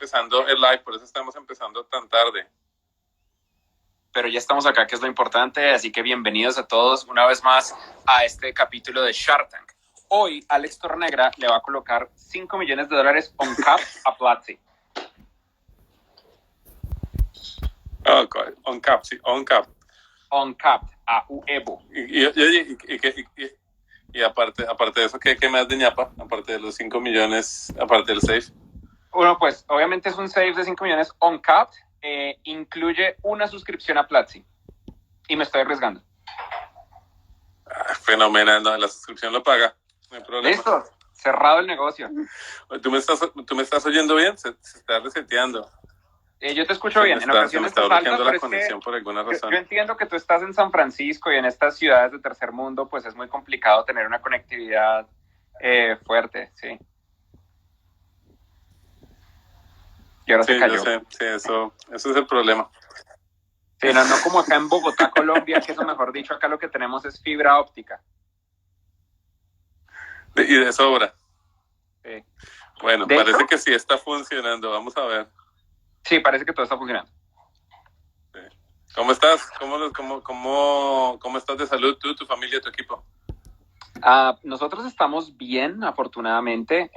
empezando el live, por eso estamos empezando tan tarde. Pero ya estamos acá, que es lo importante, así que bienvenidos a todos una vez más a este capítulo de Shark Tank. Hoy Alex Tornegra le va a colocar $5 millones on cap a Platzi. Oh, on cap, sí, on cap. On cap, a Uevo. Y aparte de eso, ¿qué más de ñapa? Aparte de los 5 millones, aparte del safe. Bueno, pues obviamente es un safe de 5 millones on cap. Incluye una suscripción a Platzi. Y me estoy arriesgando. Fenomenal, no, la suscripción lo paga. No hay problema. Listo, cerrado el negocio. ¿Tú me estás oyendo bien? Se está reseteando. Yo te escucho bien. En ocasiones se me está bloqueando salta, la conexión por alguna razón. Yo entiendo que tú estás en San Francisco y en estas ciudades de tercer mundo, pues es muy complicado tener una conectividad fuerte, sí. Y ahora se cayó. Yo sé, sí, eso es el problema. Sí, no como acá en Bogotá, Colombia, que eso mejor dicho, acá lo que tenemos es fibra óptica. Y de sobra. Sí. Bueno, parece que sí está funcionando, vamos a ver. Sí, parece que todo está funcionando. Sí. ¿Cómo estás? ¿Cómo estás de salud tú, tu familia, tu equipo? Nosotros estamos bien, afortunadamente.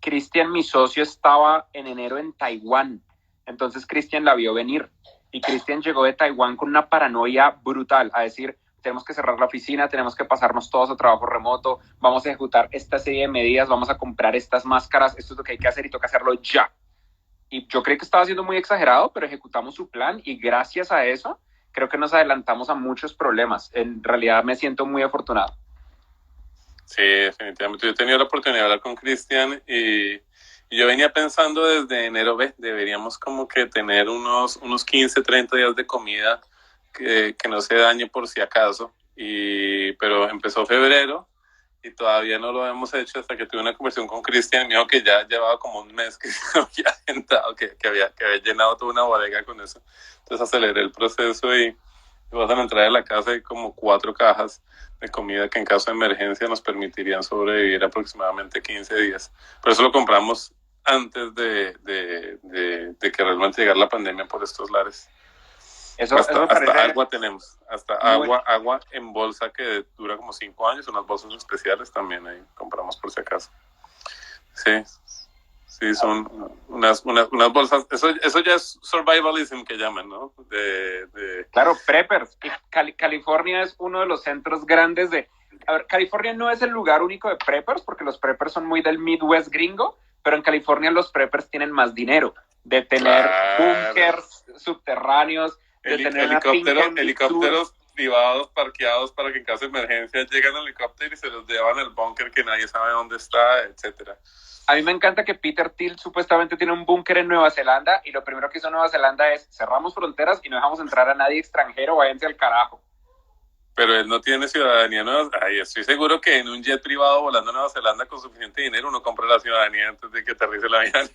Cristian, mi socio, estaba en enero en Taiwán. Entonces Cristian la vio venir. Y Cristian llegó de Taiwán con una paranoia brutal, a decir, tenemos que cerrar la oficina, tenemos que pasarnos todos a trabajo remoto, vamos a ejecutar esta serie de medidas, vamos a comprar estas máscaras, esto es lo que hay que hacer y toca hacerlo ya. Y yo creí que estaba siendo muy exagerado, pero ejecutamos su plan y gracias a eso creo que nos adelantamos a muchos problemas. En realidad me siento muy afortunado. Sí, definitivamente. Yo he tenido la oportunidad de hablar con Cristian y yo venía pensando desde enero, deberíamos como que tener unos 15, 30 días de comida que no se dañe por si acaso. Pero empezó febrero y todavía no lo hemos hecho hasta que tuve una conversación con Cristian. Me dijo que ya llevaba como un mes que se había sentado, que había llenado toda una bodega con eso. Entonces aceleré el proceso y vas a entrar a la casa y como 4 cajas de comida que en caso de emergencia nos permitirían sobrevivir aproximadamente 15 días. Por eso lo compramos antes de que realmente llegara la pandemia por estos lares. Hasta agua tenemos, hasta agua en bolsa que dura como 5 años, unas bolsas especiales también ahí compramos por si acaso. Sí, son unas bolsas, eso ya es survivalism que llaman, ¿no? Claro, preppers. California es uno de los centros grandes de... A ver, California no es el lugar único de preppers, porque los preppers son muy del Midwest gringo, pero en California los preppers tienen más dinero, de tener búnkers subterráneos, de tener helicópteros privados parqueados para que en caso de emergencia lleguen al helicóptero y se los llevan al búnker que nadie sabe dónde está, etcétera. A mí me encanta que Peter Thiel supuestamente tiene un búnker en Nueva Zelanda y lo primero que hizo Nueva Zelanda es cerramos fronteras y no dejamos entrar a nadie extranjero, váyanse al carajo. Pero él no tiene ciudadanía nueva. Estoy seguro que en un jet privado volando a Nueva Zelanda con suficiente dinero uno compra la ciudadanía antes de que aterrice el avión.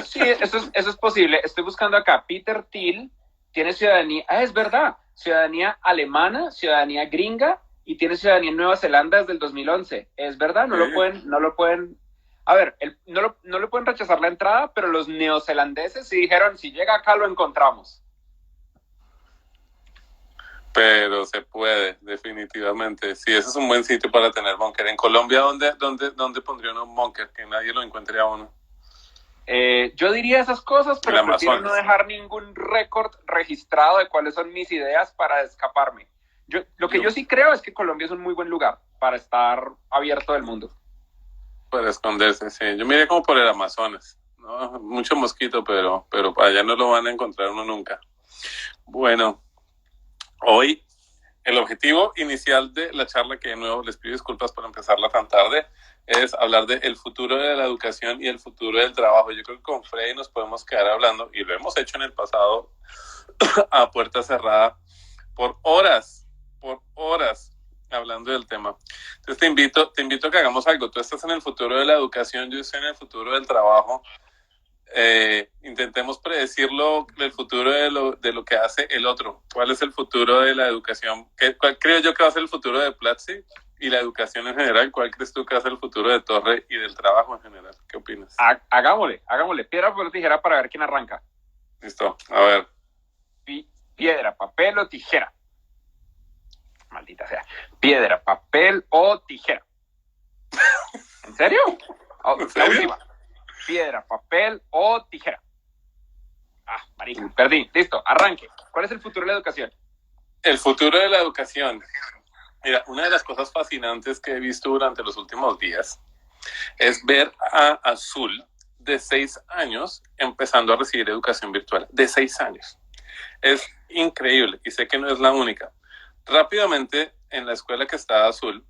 Sí, eso es posible. Estoy buscando acá. Peter Thiel tiene ciudadanía, es verdad, ciudadanía alemana, ciudadanía gringa y tiene ciudadanía en Nueva Zelanda desde el 2011. Es verdad, no lo pueden. A ver, no le pueden rechazar la entrada, pero los neozelandeses sí dijeron, si llega acá lo encontramos. Pero se puede, definitivamente. Sí, ese es un buen sitio para tener búnker. En Colombia, ¿dónde pondría uno un búnker? Que nadie lo encuentre a uno. Yo diría esas cosas, pero prefiero no dejar ningún récord registrado de cuáles son mis ideas para escaparme. Yo sí creo es que Colombia es un muy buen lugar para estar abierto del mundo. Para esconderse, sí. Yo miré como por el Amazonas, ¿no? Mucho mosquito, pero allá no lo van a encontrar uno nunca. Bueno, hoy el objetivo inicial de la charla, que de nuevo les pido disculpas por empezarla tan tarde, es hablar del futuro de la educación y el futuro del trabajo. Yo creo que con Freddy nos podemos quedar hablando, y lo hemos hecho en el pasado, a puerta cerrada, por horas, hablando del tema. Entonces te invito a que hagamos algo. Tú estás en el futuro de la educación, yo estoy en el futuro del trabajo. Intentemos predecirlo, el futuro de lo que hace el otro. ¿Cuál es el futuro de la educación? ¿Cuál creo yo que va a ser el futuro de Platzi? y la educación en general, ¿cuál crees tú que va a ser el futuro de Torre y del trabajo en general? ¿Qué opinas? Hagámosle. Piedra, papel o tijera para ver quién arranca. Listo, a ver. Piedra, papel o tijera. Maldita sea. Piedra, papel o tijera. ¿En serio? ¿En serio? La última. Piedra, papel o tijera. Marica, perdí. Listo, arranque. ¿Cuál es el futuro de la educación? El futuro de la educación. Mira, una de las cosas fascinantes que he visto durante los últimos días es ver a Azul de 6 años empezando a recibir educación virtual. De 6 años. Es increíble y sé que no es la única. Rápidamente, en la escuela que está Azul,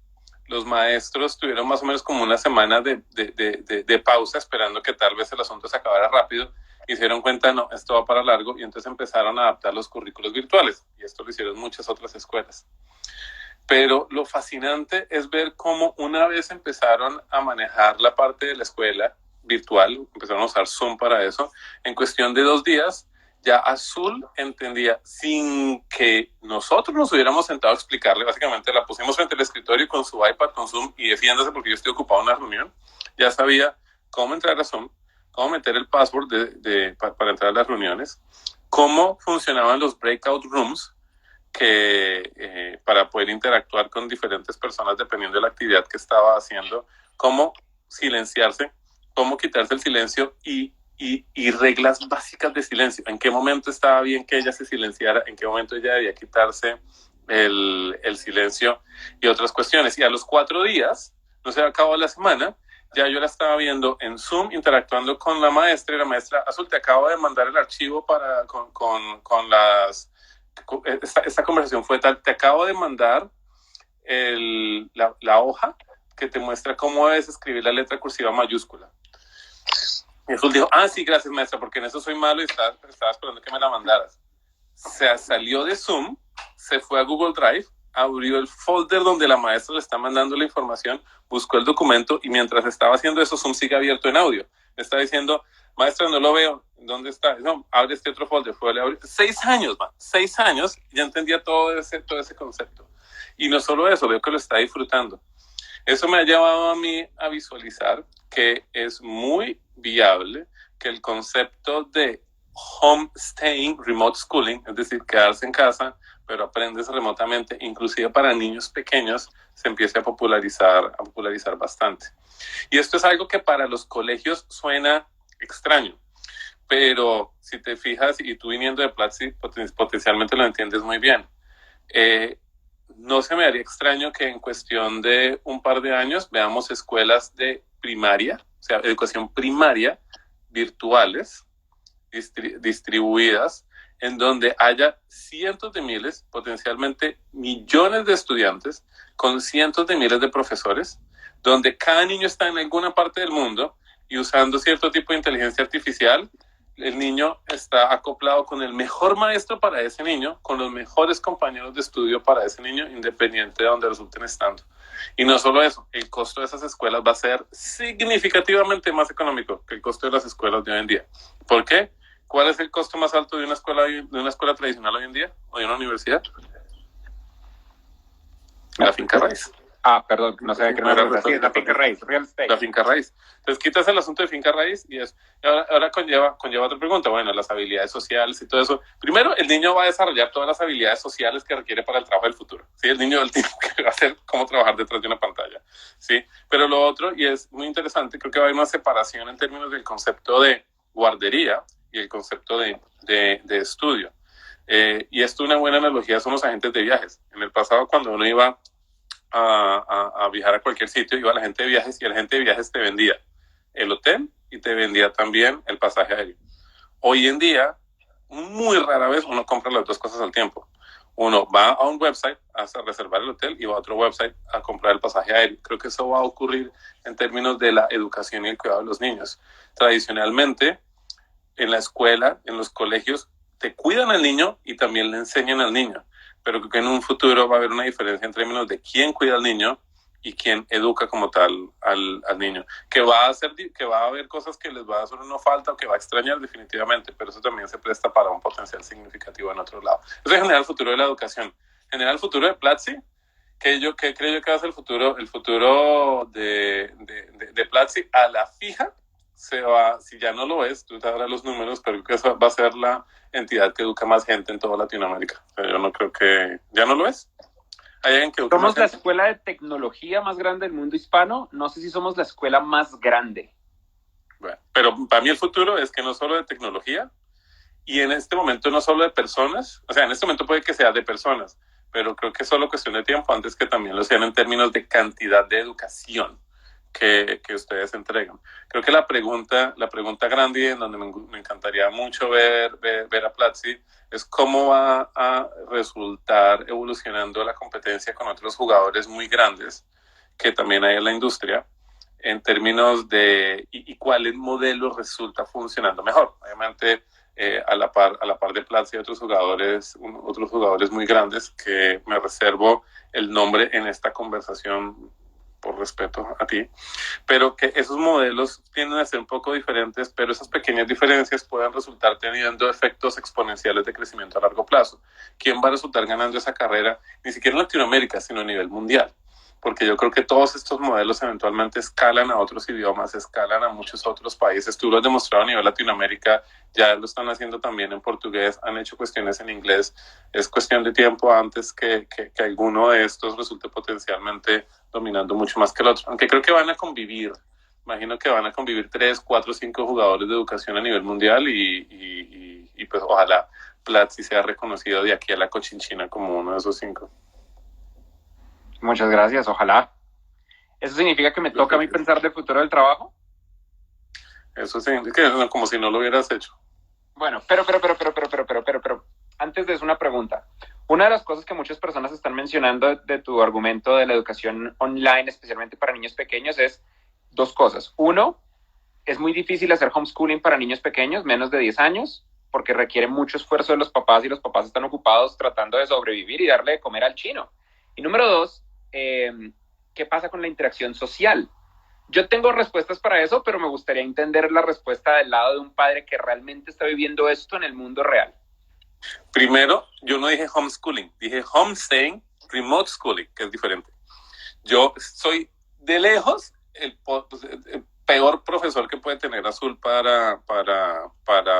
los maestros tuvieron más o menos como una semana de pausa esperando que tal vez el asunto se acabara rápido y se dieron cuenta, no, esto va para largo, y entonces empezaron a adaptar los currículos virtuales, y esto lo hicieron muchas otras escuelas. Pero lo fascinante es ver cómo una vez empezaron a manejar la parte de la escuela virtual, empezaron a usar Zoom para eso, en cuestión de 2 días, ya Azul entendía, sin que nosotros nos hubiéramos sentado a explicarle, básicamente la pusimos frente al escritorio con su iPad, con Zoom, y defiéndase porque yo estoy ocupado en una reunión, ya sabía cómo entrar a Zoom, cómo meter el password para entrar a las reuniones, cómo funcionaban los breakout rooms, para poder interactuar con diferentes personas dependiendo de la actividad que estaba haciendo, cómo silenciarse, cómo quitarse el silencio y reglas básicas de silencio. En qué momento estaba bien que ella se silenciara, en qué momento ella debía quitarse el silencio y otras cuestiones. Y a los 4 días, no se acabó la semana, ya yo la estaba viendo en Zoom interactuando con la maestra, y la maestra, Azul, te acabo de mandar el archivo con las... Esta conversación fue tal, te acabo de mandar la hoja que te muestra cómo debes escribir la letra cursiva mayúscula. Y Azul dijo, sí, gracias maestra, porque en eso soy malo y estaba esperando que me la mandaras. Se salió de Zoom, se fue a Google Drive, abrió el folder donde la maestra le está mandando la información, buscó el documento, y mientras estaba haciendo eso, Zoom sigue abierto en audio. Le está diciendo, maestra, no lo veo, ¿dónde está? No, abre este otro folder. 6 años, 6 años, ya entendía todo ese concepto. Y no solo eso, veo que lo está disfrutando. Eso me ha llevado a mí a visualizar que es muy viable que el concepto de home staying, remote schooling, es decir, quedarse en casa, pero aprendes remotamente, inclusive para niños pequeños, se empiece a popularizar bastante. Y esto es algo que para los colegios suena extraño, pero si te fijas, y tú viniendo de Platzi, potencialmente lo entiendes muy bien. No se me haría extraño que en cuestión de un par de años veamos escuelas de primaria, o sea, educación primaria, virtuales, distribuidas, en donde haya cientos de miles, potencialmente millones de estudiantes, con cientos de miles de profesores, donde cada niño está en alguna parte del mundo y usando cierto tipo de inteligencia artificial, el niño está acoplado con el mejor maestro para ese niño, con los mejores compañeros de estudio para ese niño, independiente de donde resulten estando. Y no solo eso, el costo de esas escuelas va a ser significativamente más económico que el costo de las escuelas de hoy en día. ¿Por qué? ¿Cuál es el costo más alto de una escuela tradicional hoy en día? ¿O de una universidad? La finca raíz. Perdón, no sé qué era así, la finca raíz, real estate. La finca raíz. Entonces quitas el asunto de finca raíz y ahora conlleva otra pregunta. Bueno, las habilidades sociales y todo eso. Primero, el niño va a desarrollar todas las habilidades sociales que requiere para el trabajo del futuro. ¿Sí? El niño tiene que hacer cómo trabajar detrás de una pantalla. ¿Sí? Pero lo otro, y es muy interesante, creo que va a haber una separación en términos del concepto de guardería y el concepto de estudio. Y esto, una buena analogía, son los agentes de viajes. En el pasado, cuando uno iba a viajar a cualquier sitio, iba la gente de viajes, y el agente de viajes te vendía el hotel y te vendía también el pasaje aéreo. Hoy en día, muy rara vez uno compra las dos cosas al tiempo. Uno va a un website a reservar el hotel y va a otro website a comprar el pasaje aéreo. Creo que eso va a ocurrir en términos de la educación y el cuidado de los niños. Tradicionalmente, en la escuela, en los colegios, te cuidan al niño y también le enseñan al niño. Pero creo que en un futuro va a haber una diferencia en términos de quién cuida al niño y quién educa como tal al niño. Que va a haber cosas que les va a hacer una falta o que va a extrañar definitivamente, pero eso también se presta para un potencial significativo en otro lado. Eso es general el futuro de la educación. General el futuro de Platzi, ¿Qué creo yo que va a ser el futuro de Platzi? A la fija se va, si ya no lo es, tú te darás los números, pero creo que esa va a ser la entidad que educa más gente en toda Latinoamérica. Pero yo no creo que, ya no lo es. ¿Hay alguien que eduque más Somos la gente? escuela de tecnología más grande del mundo hispano. No sé si somos la escuela más grande. Bueno, pero para mí el futuro es que no solo de tecnología, y en este momento no solo de personas, o sea, en este momento puede que sea de personas, pero creo que es solo cuestión de tiempo antes que también lo sean en términos de cantidad de educación que ustedes entregan. Creo que la pregunta grande y en donde me encantaría mucho ver a Platzi es cómo va a resultar evolucionando la competencia con otros jugadores muy grandes que también hay en la industria en términos de y cuál modelo resulta funcionando mejor. Obviamente, a la par de Platzi y otros jugadores muy grandes que me reservo el nombre en esta conversación por respeto a ti, pero que esos modelos tienden a ser un poco diferentes, pero esas pequeñas diferencias pueden resultar teniendo efectos exponenciales de crecimiento a largo plazo. ¿Quién va a resultar ganando esa carrera? Ni siquiera en Latinoamérica, sino a nivel mundial. Porque yo creo que todos estos modelos eventualmente escalan a otros idiomas, escalan a muchos otros países. Tú lo has demostrado a nivel Latinoamérica, ya lo están haciendo también en portugués, han hecho cuestiones en inglés. Es cuestión de tiempo antes que alguno de estos resulte potencialmente dominando mucho más que el otro. Aunque creo que van a convivir. Imagino que van a convivir 3, 4, 5 jugadores de educación a nivel mundial y pues ojalá Platzi sea reconocido de aquí a la Cochinchina como uno de esos 5. Muchas gracias, ojalá. ¿Eso significa que me toca a mí pensar del futuro del trabajo? Eso significa que como si no lo hubieras hecho. Bueno, pero, antes de eso una pregunta. Una de las cosas que muchas personas están mencionando de tu argumento de la educación online, especialmente para niños pequeños, es dos cosas. Uno, es muy difícil hacer homeschooling para niños pequeños, menos de 10 años, porque requiere mucho esfuerzo de los papás y los papás están ocupados tratando de sobrevivir y darle de comer al chino. Y número dos, ¿qué pasa con la interacción social? Yo tengo respuestas para eso, pero me gustaría entender la respuesta del lado de un padre que realmente está viviendo esto en el mundo real. Primero, yo no dije homeschooling, dije homestaying, remote schooling, que es diferente. Yo soy de lejos el peor profesor que puede tener Azul para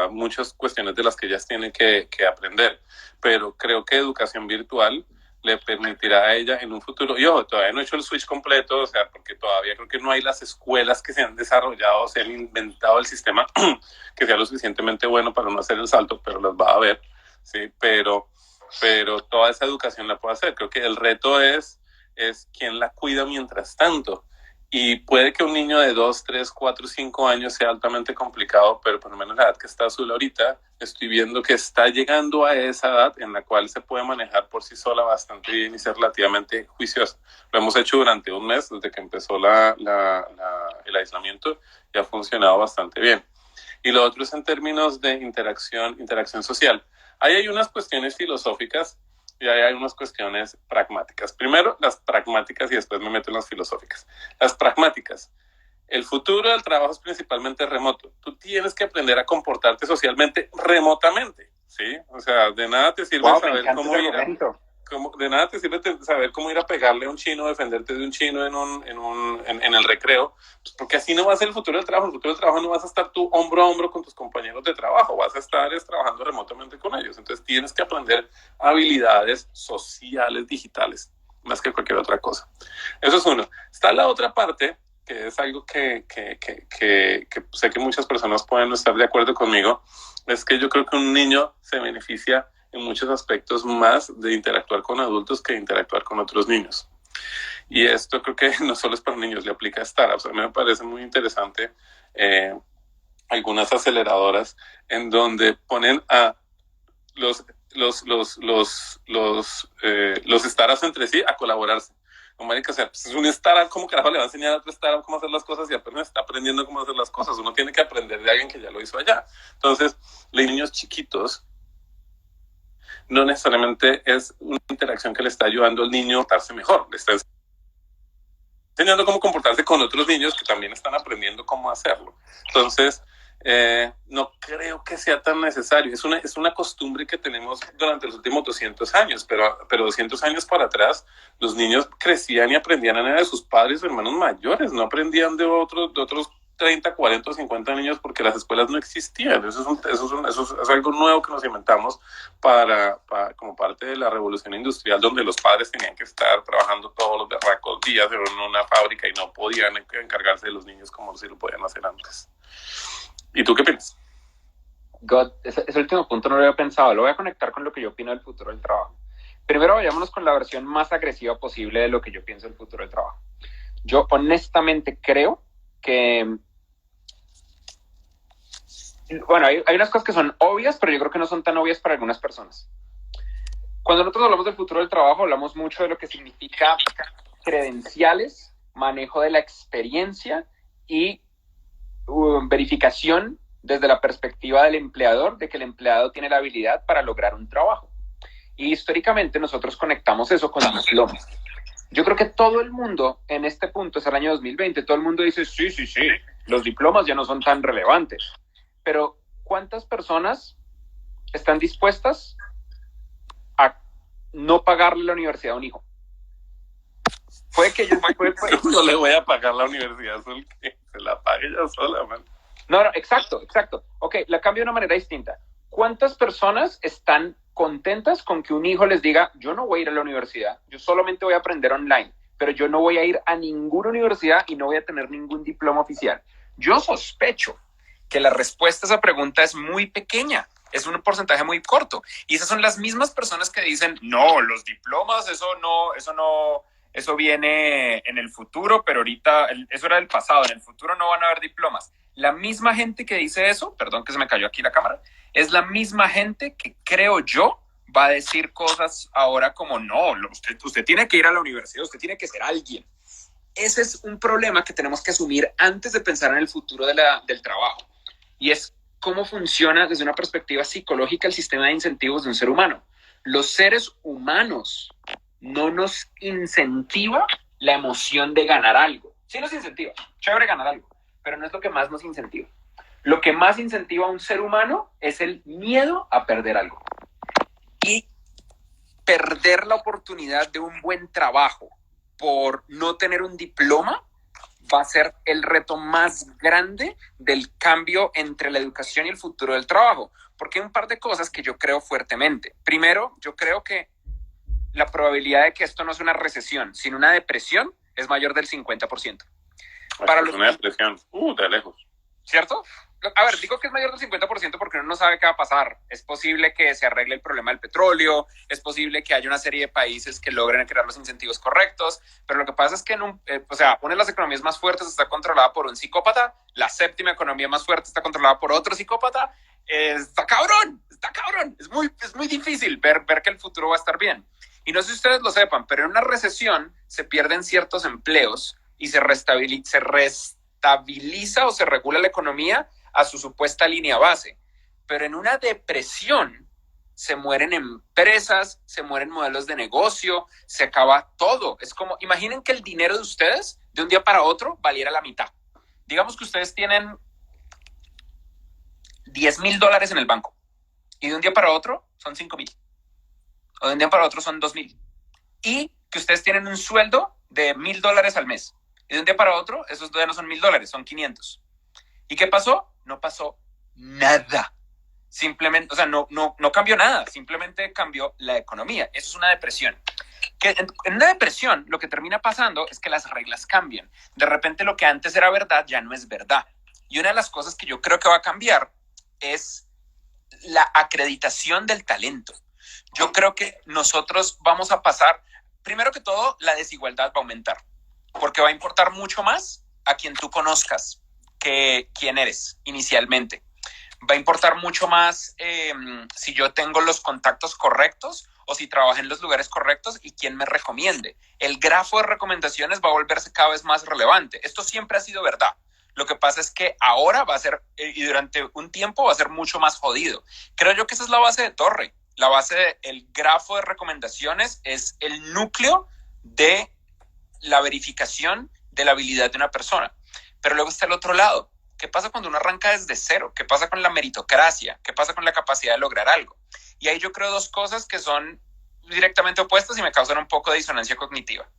muchas cuestiones de las que ellas tienen que aprender, pero creo que educación virtual le permitirá a ella en un futuro, y ojo, todavía no he hecho el switch completo, o sea, porque todavía creo que no hay las escuelas que se han desarrollado, se han inventado el sistema que sea lo suficientemente bueno para no hacer el salto, pero las va a haber, sí, pero toda esa educación la puedo hacer. Creo que el reto es quién la cuida mientras tanto. Y puede que un niño de 2, 3, 4, 5 años sea altamente complicado, pero por lo menos la edad que está Azul ahorita, estoy viendo que está llegando a esa edad en la cual se puede manejar por sí sola bastante bien y ser relativamente juiciosa. Lo hemos hecho durante un mes, desde que empezó el aislamiento, y ha funcionado bastante bien. Y lo otro es en términos de interacción social. Ahí hay unas cuestiones filosóficas y ahí hay unas cuestiones pragmáticas. Primero, las pragmáticas y después me meto en las filosóficas. Las pragmáticas. El futuro del trabajo es principalmente remoto. Tú tienes que aprender a comportarte socialmente remotamente, ¿sí? O sea, de nada te sirve saber cómo ir de nada te sirve saber cómo ir a pegarle a un chino, defenderte de un chino en el recreo, pues porque así no va a ser el futuro del trabajo. El futuro del trabajo no vas a estar tú hombro a hombro con tus compañeros de trabajo, vas a estar trabajando remotamente con ellos. Entonces tienes que aprender habilidades sociales digitales, más que cualquier otra cosa. Eso es uno. Está la otra parte, que es algo que sé que muchas personas pueden no estar de acuerdo conmigo, es que yo creo que un niño se beneficia en muchos aspectos más de interactuar con adultos que de interactuar con otros niños. Y esto creo que no solo es para niños, le aplica a startups. A mí me parece muy interesante algunas aceleradoras en donde ponen a los startups entre sí a colaborarse. Como o sea, pues es un startup, ¿cómo carajo le va a enseñar a otro startup cómo hacer las cosas y apenas está aprendiendo cómo hacer las cosas? Uno tiene que aprender de alguien que ya lo hizo allá. Entonces, los niños chiquitos no necesariamente es una interacción que le está ayudando al niño a comportarse mejor, le está enseñando cómo comportarse con otros niños que también están aprendiendo cómo hacerlo. Entonces, no creo que sea tan necesario. Es una costumbre que tenemos durante los últimos 200 años, pero 200 años para atrás, los niños crecían y aprendían de sus padres o hermanos mayores, no aprendían de otros 30, 40 o 50 niños porque las escuelas no existían. Eso es algo nuevo que nos inventamos como parte de la revolución industrial, donde los padres tenían que estar trabajando todos los berracos días en una fábrica y no podían encargarse de los niños como si lo podían hacer antes. ¿Y tú qué piensas? God, ese último punto no lo había pensado. Lo voy a conectar con lo que yo opino del futuro del trabajo. Primero vayámonos con la versión más agresiva posible de lo que yo pienso del futuro del trabajo. Yo honestamente creo que... Bueno, hay unas cosas que son obvias, pero yo creo que no son tan obvias para algunas personas. Cuando nosotros hablamos del futuro del trabajo, hablamos mucho de lo que significa credenciales, manejo de la experiencia y verificación desde la perspectiva del empleador, de que el empleado tiene la habilidad para lograr un trabajo. Y históricamente nosotros conectamos eso con diplomas. Yo creo que todo el mundo en este punto, es el año 2020, todo el mundo dice, sí, los diplomas ya no son tan relevantes. Pero ¿cuántas personas están dispuestas a no pagarle la universidad a un hijo? Puede que yo... No le voy a pagar la universidad, solo que se la pague ella sola, man. No, exacto. Ok, la cambio de una manera distinta. ¿Cuántas personas están contentas con que un hijo les diga, yo no voy a ir a la universidad, yo solamente voy a aprender online, pero yo no voy a ir a ninguna universidad y no voy a tener ningún diploma oficial? Yo sospecho que la respuesta a esa pregunta es muy pequeña, es un porcentaje muy corto. Y esas son las mismas personas que dicen, no, los diplomas, eso viene en el futuro, pero ahorita, eso era del pasado, en el futuro no van a haber diplomas. La misma gente que dice eso, perdón que se me cayó aquí la cámara, es la misma gente que creo yo va a decir cosas ahora como, no, usted tiene que ir a la universidad, usted tiene que ser alguien. Ese es un problema que tenemos que asumir antes de pensar en el futuro del trabajo. Y es cómo funciona desde una perspectiva psicológica el sistema de incentivos de un ser humano. Los seres humanos no nos incentiva la emoción de ganar algo. Sí nos incentiva, chévere ganar algo, pero no es lo que más nos incentiva. Lo que más incentiva a un ser humano es el miedo a perder algo. Y perder la oportunidad de un buen trabajo por no tener un diploma va a ser el reto más grande del cambio entre la educación y el futuro del trabajo. Porque hay un par de cosas que yo creo fuertemente. Primero, yo creo que la probabilidad de que esto no es una recesión, sino una depresión, es mayor del 50%. Para los... una depresión, de lejos. ¿Cierto? A ver, digo que es mayor del 50% porque uno no sabe qué va a pasar. Es posible que se arregle el problema del petróleo, es posible que haya una serie de países que logren crear los incentivos correctos, pero lo que pasa es que una de las economías más fuertes está controlada por un psicópata, la séptima economía más fuerte está controlada por otro psicópata. Está cabrón. Es muy difícil ver que el futuro va a estar bien. Y no sé si ustedes lo sepan, pero en una recesión se pierden ciertos empleos y se restabiliza o se regula la economía a su supuesta línea base. Pero en una depresión se mueren empresas, se mueren modelos de negocio, se acaba todo. Es como, imaginen que el dinero de ustedes de un día para otro valiera la mitad. Digamos que ustedes tienen $10,000 en el banco y de un día para otro son 5,000. O de un día para otro son 2,000. Y que ustedes tienen un sueldo de $1,000 al mes. Y de un día para otro, esos ya no son $1,000, son 500. ¿Y qué pasó? No pasó nada. Simplemente, no cambió nada. Simplemente cambió la economía. Eso es una depresión. Que en una depresión, lo que termina pasando es que las reglas cambian. De repente, lo que antes era verdad ya no es verdad. Y una de las cosas que yo creo que va a cambiar es la acreditación del talento. Yo creo que nosotros vamos a pasar, primero que todo, la desigualdad va a aumentar, porque va a importar mucho más a quien tú conozcas que quién eres inicialmente. Va a importar mucho más si yo tengo los contactos correctos o si trabajo en los lugares correctos y quién me recomiende. El grafo de recomendaciones va a volverse cada vez más relevante. Esto siempre ha sido verdad. Lo que pasa es que ahora va a ser, y durante un tiempo va a ser mucho más jodido. Creo yo que esa es la base de Torre. La base del grafo de recomendaciones es el núcleo de la verificación de la habilidad de una persona. Pero luego está el otro lado, ¿Qué pasa cuando uno arranca desde cero? ¿Qué pasa con la meritocracia? ¿Qué pasa con la capacidad de lograr algo? Y ahí yo creo dos cosas que son directamente opuestas y me causan un poco de disonancia cognitiva.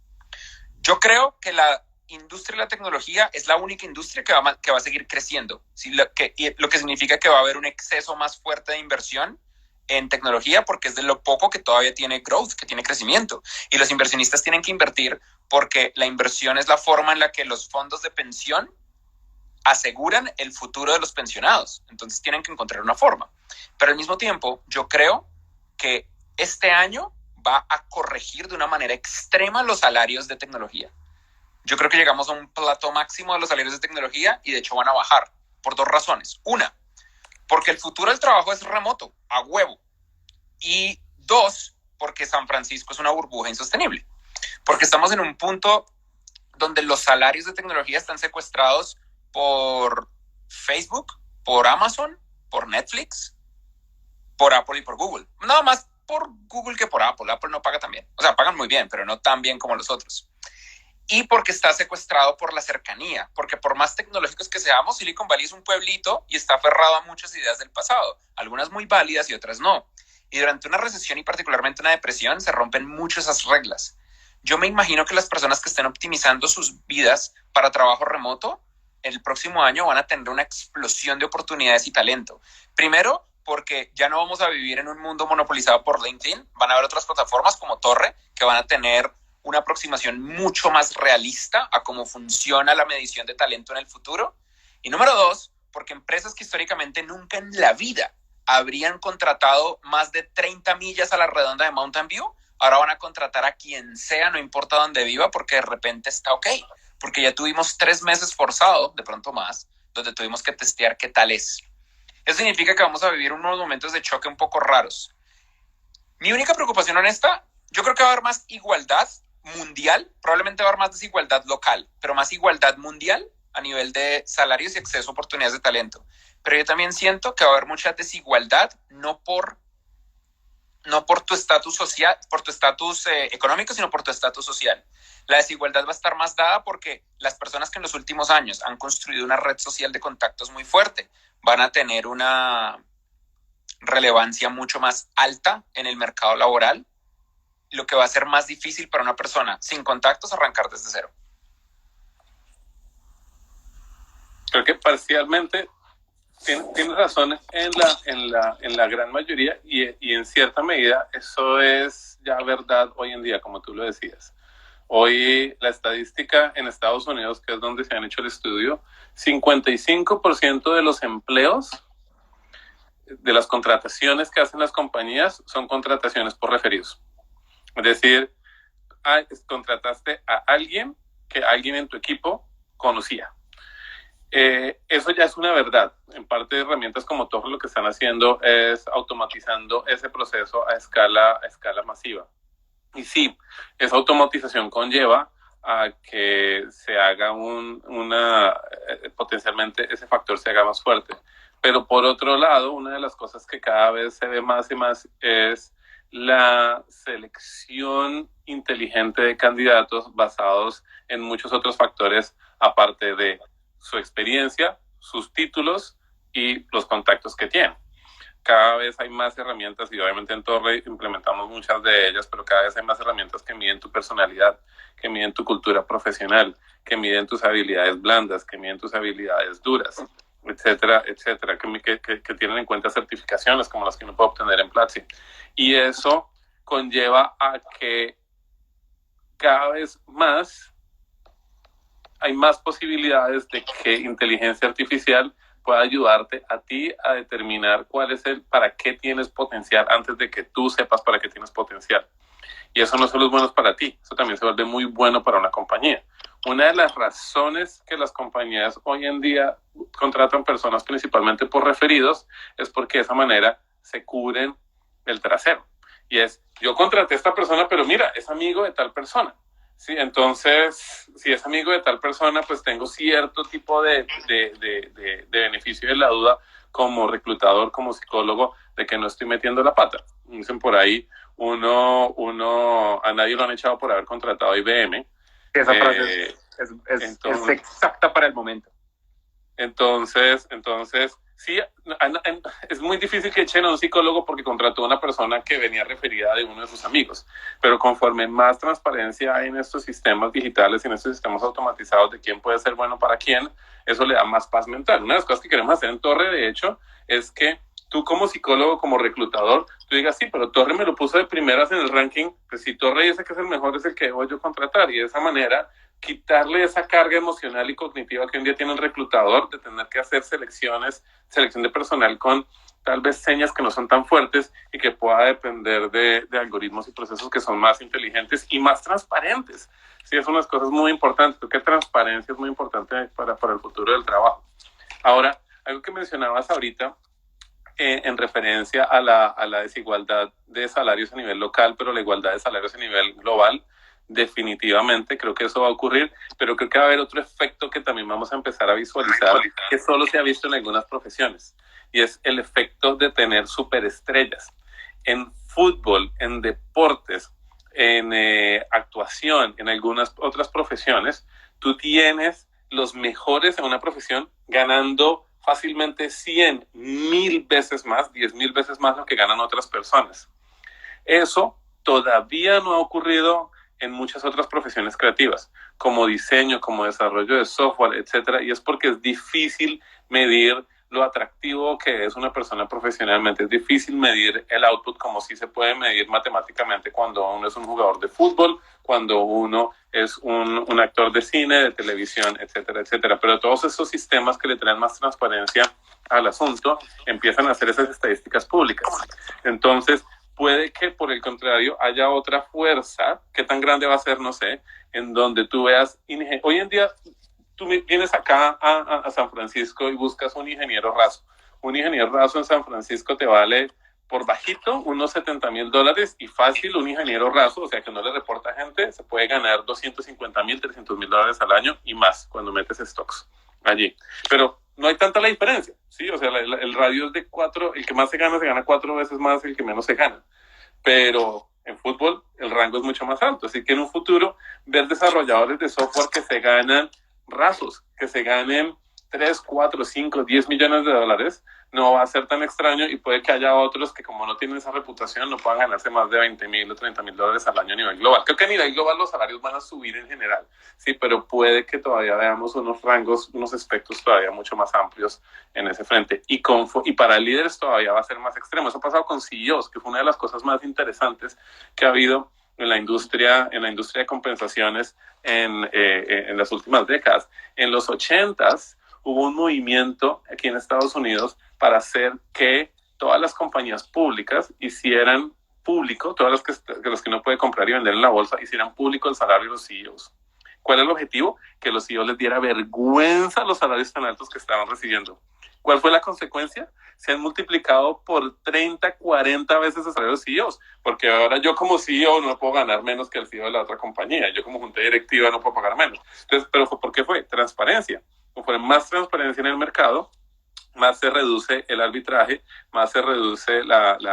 Yo creo que la industria de la tecnología es la única industria que va a seguir creciendo, ¿sí? Lo que significa que va a haber un exceso más fuerte de inversión en tecnología porque es de lo poco que todavía tiene growth, que tiene crecimiento. Y los inversionistas tienen que invertir porque la inversión es la forma en la que los fondos de pensión aseguran el futuro de los pensionados. Entonces tienen que encontrar una forma. Pero al mismo tiempo, yo creo que este año va a corregir de una manera extrema los salarios de tecnología. Yo creo que llegamos a un plató máximo de los salarios de tecnología y de hecho van a bajar por dos razones. Una, porque el futuro del trabajo es remoto, a huevo. Y dos, porque San Francisco es una burbuja insostenible. Porque estamos en un punto donde los salarios de tecnología están secuestrados por Facebook, por Amazon, por Netflix, por Apple y por Google. Nada más por Google que por Apple. Apple no paga tan bien. O sea, pagan muy bien, pero no tan bien como los otros. Y porque está secuestrado por la cercanía. Porque por más tecnológicos que seamos, Silicon Valley es un pueblito y está aferrado a muchas ideas del pasado. Algunas muy válidas y otras no. Y durante una recesión y particularmente una depresión se rompen mucho esas reglas. Yo me imagino que las personas que estén optimizando sus vidas para trabajo remoto el próximo año van a tener una explosión de oportunidades y talento. Primero, porque ya no vamos a vivir en un mundo monopolizado por LinkedIn. Van a haber otras plataformas como Torre que van a tener una aproximación mucho más realista a cómo funciona la medición de talento en el futuro. Y número dos, porque empresas que históricamente nunca en la vida habrían contratado más de 30 millas a la redonda de Mountain View, ahora van a contratar a quien sea, no importa dónde viva, porque de repente está ok. Porque ya tuvimos 3 meses forzado, de pronto más, donde tuvimos que testear qué tal es. Eso significa que vamos a vivir unos momentos de choque un poco raros. Mi única preocupación honesta, yo creo que va a haber más igualdad mundial, probablemente va a haber más desigualdad local, pero más igualdad mundial a nivel de salarios y acceso a oportunidades de talento. Pero yo también siento que va a haber mucha desigualdad, no por tu estatus social, por tu estatus económico, sino por tu estatus social. La desigualdad va a estar más dada porque las personas que en los últimos años han construido una red social de contactos muy fuerte van a tener una relevancia mucho más alta en el mercado laboral, lo que va a ser más difícil para una persona sin contactos arrancar desde cero. Creo que parcialmente tienes razón en la gran mayoría y en cierta medida eso es ya verdad hoy en día, como tú lo decías. Hoy la estadística en Estados Unidos, que es donde se han hecho el estudio, 55% de los empleos, de las contrataciones que hacen las compañías, son contrataciones por referidos. Es decir, contrataste a alguien que alguien en tu equipo conocía. Eso ya es una verdad. En parte, herramientas como Torre lo que están haciendo es automatizando ese proceso a escala masiva. Y sí, esa automatización conlleva a que se haga potencialmente ese factor se haga más fuerte. Pero por otro lado, una de las cosas que cada vez se ve más y más es la selección inteligente de candidatos basados en muchos otros factores aparte de su experiencia, sus títulos y los contactos que tienen. Cada vez hay más herramientas y obviamente en Torre implementamos muchas de ellas, pero cada vez hay más herramientas que miden tu personalidad, que miden tu cultura profesional, que miden tus habilidades blandas, que miden tus habilidades duras, etcétera, etcétera, que tienen en cuenta certificaciones como las que uno puede obtener en Platzi. Y eso conlleva a que cada vez más hay más posibilidades de que inteligencia artificial pueda ayudarte a ti a determinar cuál es para qué tienes potencial antes de que tú sepas para qué tienes potencial. Y eso no solo es bueno para ti, eso también se vuelve muy bueno para una compañía. Una de las razones que las compañías hoy en día contratan personas principalmente por referidos es porque de esa manera se cubren el trasero. Y es, yo contraté a esta persona, pero mira, es amigo de tal persona. Sí, entonces, si es amigo de tal persona, pues tengo cierto tipo de beneficio de la duda como reclutador, como psicólogo, de que no estoy metiendo la pata. Dicen por ahí, a nadie lo han echado por haber contratado a IBM. Esa frase es exacta para el momento. Entonces, sí, es muy difícil que echen a un psicólogo porque contrató a una persona que venía referida de uno de sus amigos, pero conforme más transparencia hay en estos sistemas digitales, en estos sistemas automatizados de quién puede ser bueno para quién, eso le da más paz mental. Una de las cosas que queremos hacer en Torre, de hecho, es que tú como psicólogo, como reclutador, tú digas, sí, pero Torre me lo puso de primeras en el ranking, pues si Torre dice que es el mejor, es el que debo yo contratar, y de esa manera quitarle esa carga emocional y cognitiva que hoy en día tiene el reclutador de tener que hacer selección de personal con tal vez señas que no son tan fuertes y que pueda depender de algoritmos y procesos que son más inteligentes y más transparentes. Sí, es unas cosas muy importantes. Creo que transparencia es muy importante para el futuro del trabajo. Ahora, algo que mencionabas ahorita en referencia a la desigualdad de salarios a nivel local, pero la igualdad de salarios a nivel global, definitivamente creo que eso va a ocurrir, pero creo que va a haber otro efecto que también vamos a empezar a visualizar, que solo se ha visto en algunas profesiones, y es el efecto de tener superestrellas. En fútbol, en deportes, en actuación, en algunas otras profesiones, tú tienes los mejores en una profesión ganando fácilmente 100,000 veces más, 10,000 veces más lo que ganan otras personas. Eso todavía no ha ocurrido en muchas otras profesiones creativas, como diseño, como desarrollo de software, etcétera, y es porque es difícil medir lo atractivo que es una persona profesionalmente. Es difícil medir el output como si se puede medir matemáticamente cuando uno es un jugador de fútbol, cuando uno es un actor de cine, de televisión, etcétera, etcétera. Pero todos esos sistemas que le traen más transparencia al asunto empiezan a hacer esas estadísticas públicas. Entonces, puede que por el contrario haya otra fuerza, ¿qué tan grande va a ser? No sé, en donde tú veas, hoy en día tú vienes acá a San Francisco y buscas un ingeniero raso. Un ingeniero raso en San Francisco te vale por bajito unos $70,000 y fácil un ingeniero raso, o sea que no le reporta gente, se puede ganar $250,000, $300,000 al año y más cuando metes stocks allí. Pero no hay tanta la diferencia, ¿sí? O sea, el radio es de 4, el que más se gana 4 veces más el que menos se gana. Pero en fútbol el rango es mucho más alto. Así que en un futuro ver desarrolladores de software que se ganan rasos, que se ganen 3, 4, 5, 10 millones de dólares, no va a ser tan extraño y puede que haya otros que como no tienen esa reputación no puedan ganarse más de 20,000 o 30,000 dólares al año a nivel global. Creo que a nivel global los salarios van a subir en general, sí, pero puede que todavía veamos unos rangos, unos espectros todavía mucho más amplios en ese frente. Y para líderes todavía va a ser más extremo. Eso ha pasado con CEOs, que fue una de las cosas más interesantes que ha habido en la industria de compensaciones en las últimas décadas. En los 80s hubo un movimiento aquí en Estados Unidos para hacer que todas las compañías públicas hicieran público, todas las que no puede comprar y vender en la bolsa, hicieran público el salario de los CEOs. ¿Cuál es el objetivo? Que los CEOs les diera vergüenza los salarios tan altos que estaban recibiendo. ¿Cuál fue la consecuencia? Se han multiplicado por 30, 40 veces el salario de los CEOs, porque ahora yo como CEO no puedo ganar menos que el CEO de la otra compañía, yo como junta directiva no puedo pagar menos. Entonces, ¿pero por qué fue? Transparencia. Como más transparencia en el mercado, más se reduce el arbitraje, más se reduce la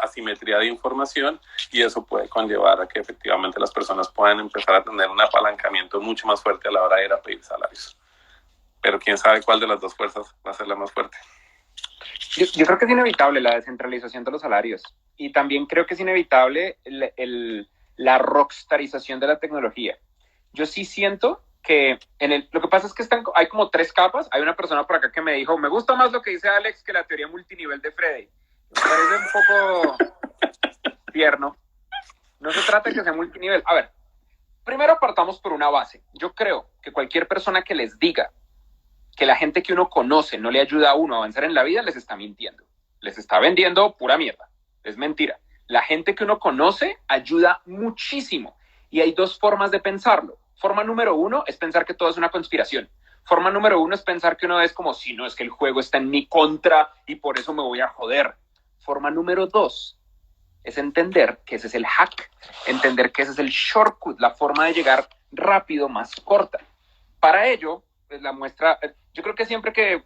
asimetría de información y eso puede conllevar a que efectivamente las personas puedan empezar a tener un apalancamiento mucho más fuerte a la hora de ir a pedir salarios. Pero quién sabe cuál de las dos fuerzas va a ser la más fuerte. Yo creo que es inevitable la descentralización de los salarios y también creo que es inevitable la rockstarización de la tecnología. Yo sí siento que lo que pasa es que hay como 3 capas. Hay una persona por acá que me dijo, me gusta más lo que dice Alex que la teoría multinivel de Freddy. Me parece un poco tierno. No se trata de que sea multinivel. A ver, primero partamos por una base. Yo creo que cualquier persona que les diga que la gente que uno conoce no le ayuda a uno a avanzar en la vida, les está mintiendo. Les está vendiendo pura mierda. Es mentira. La gente que uno conoce ayuda muchísimo. Y hay 2 formas de pensarlo. Forma número 1 es pensar que todo es una conspiración. Forma número 1 es pensar que uno es como, si no, es que el juego está en mi contra y por eso me voy a joder. Forma número 2 es entender que ese es el hack, entender que ese es el shortcut, la forma de llegar rápido, más corta. Para ello, pues la muestra, yo creo que siempre que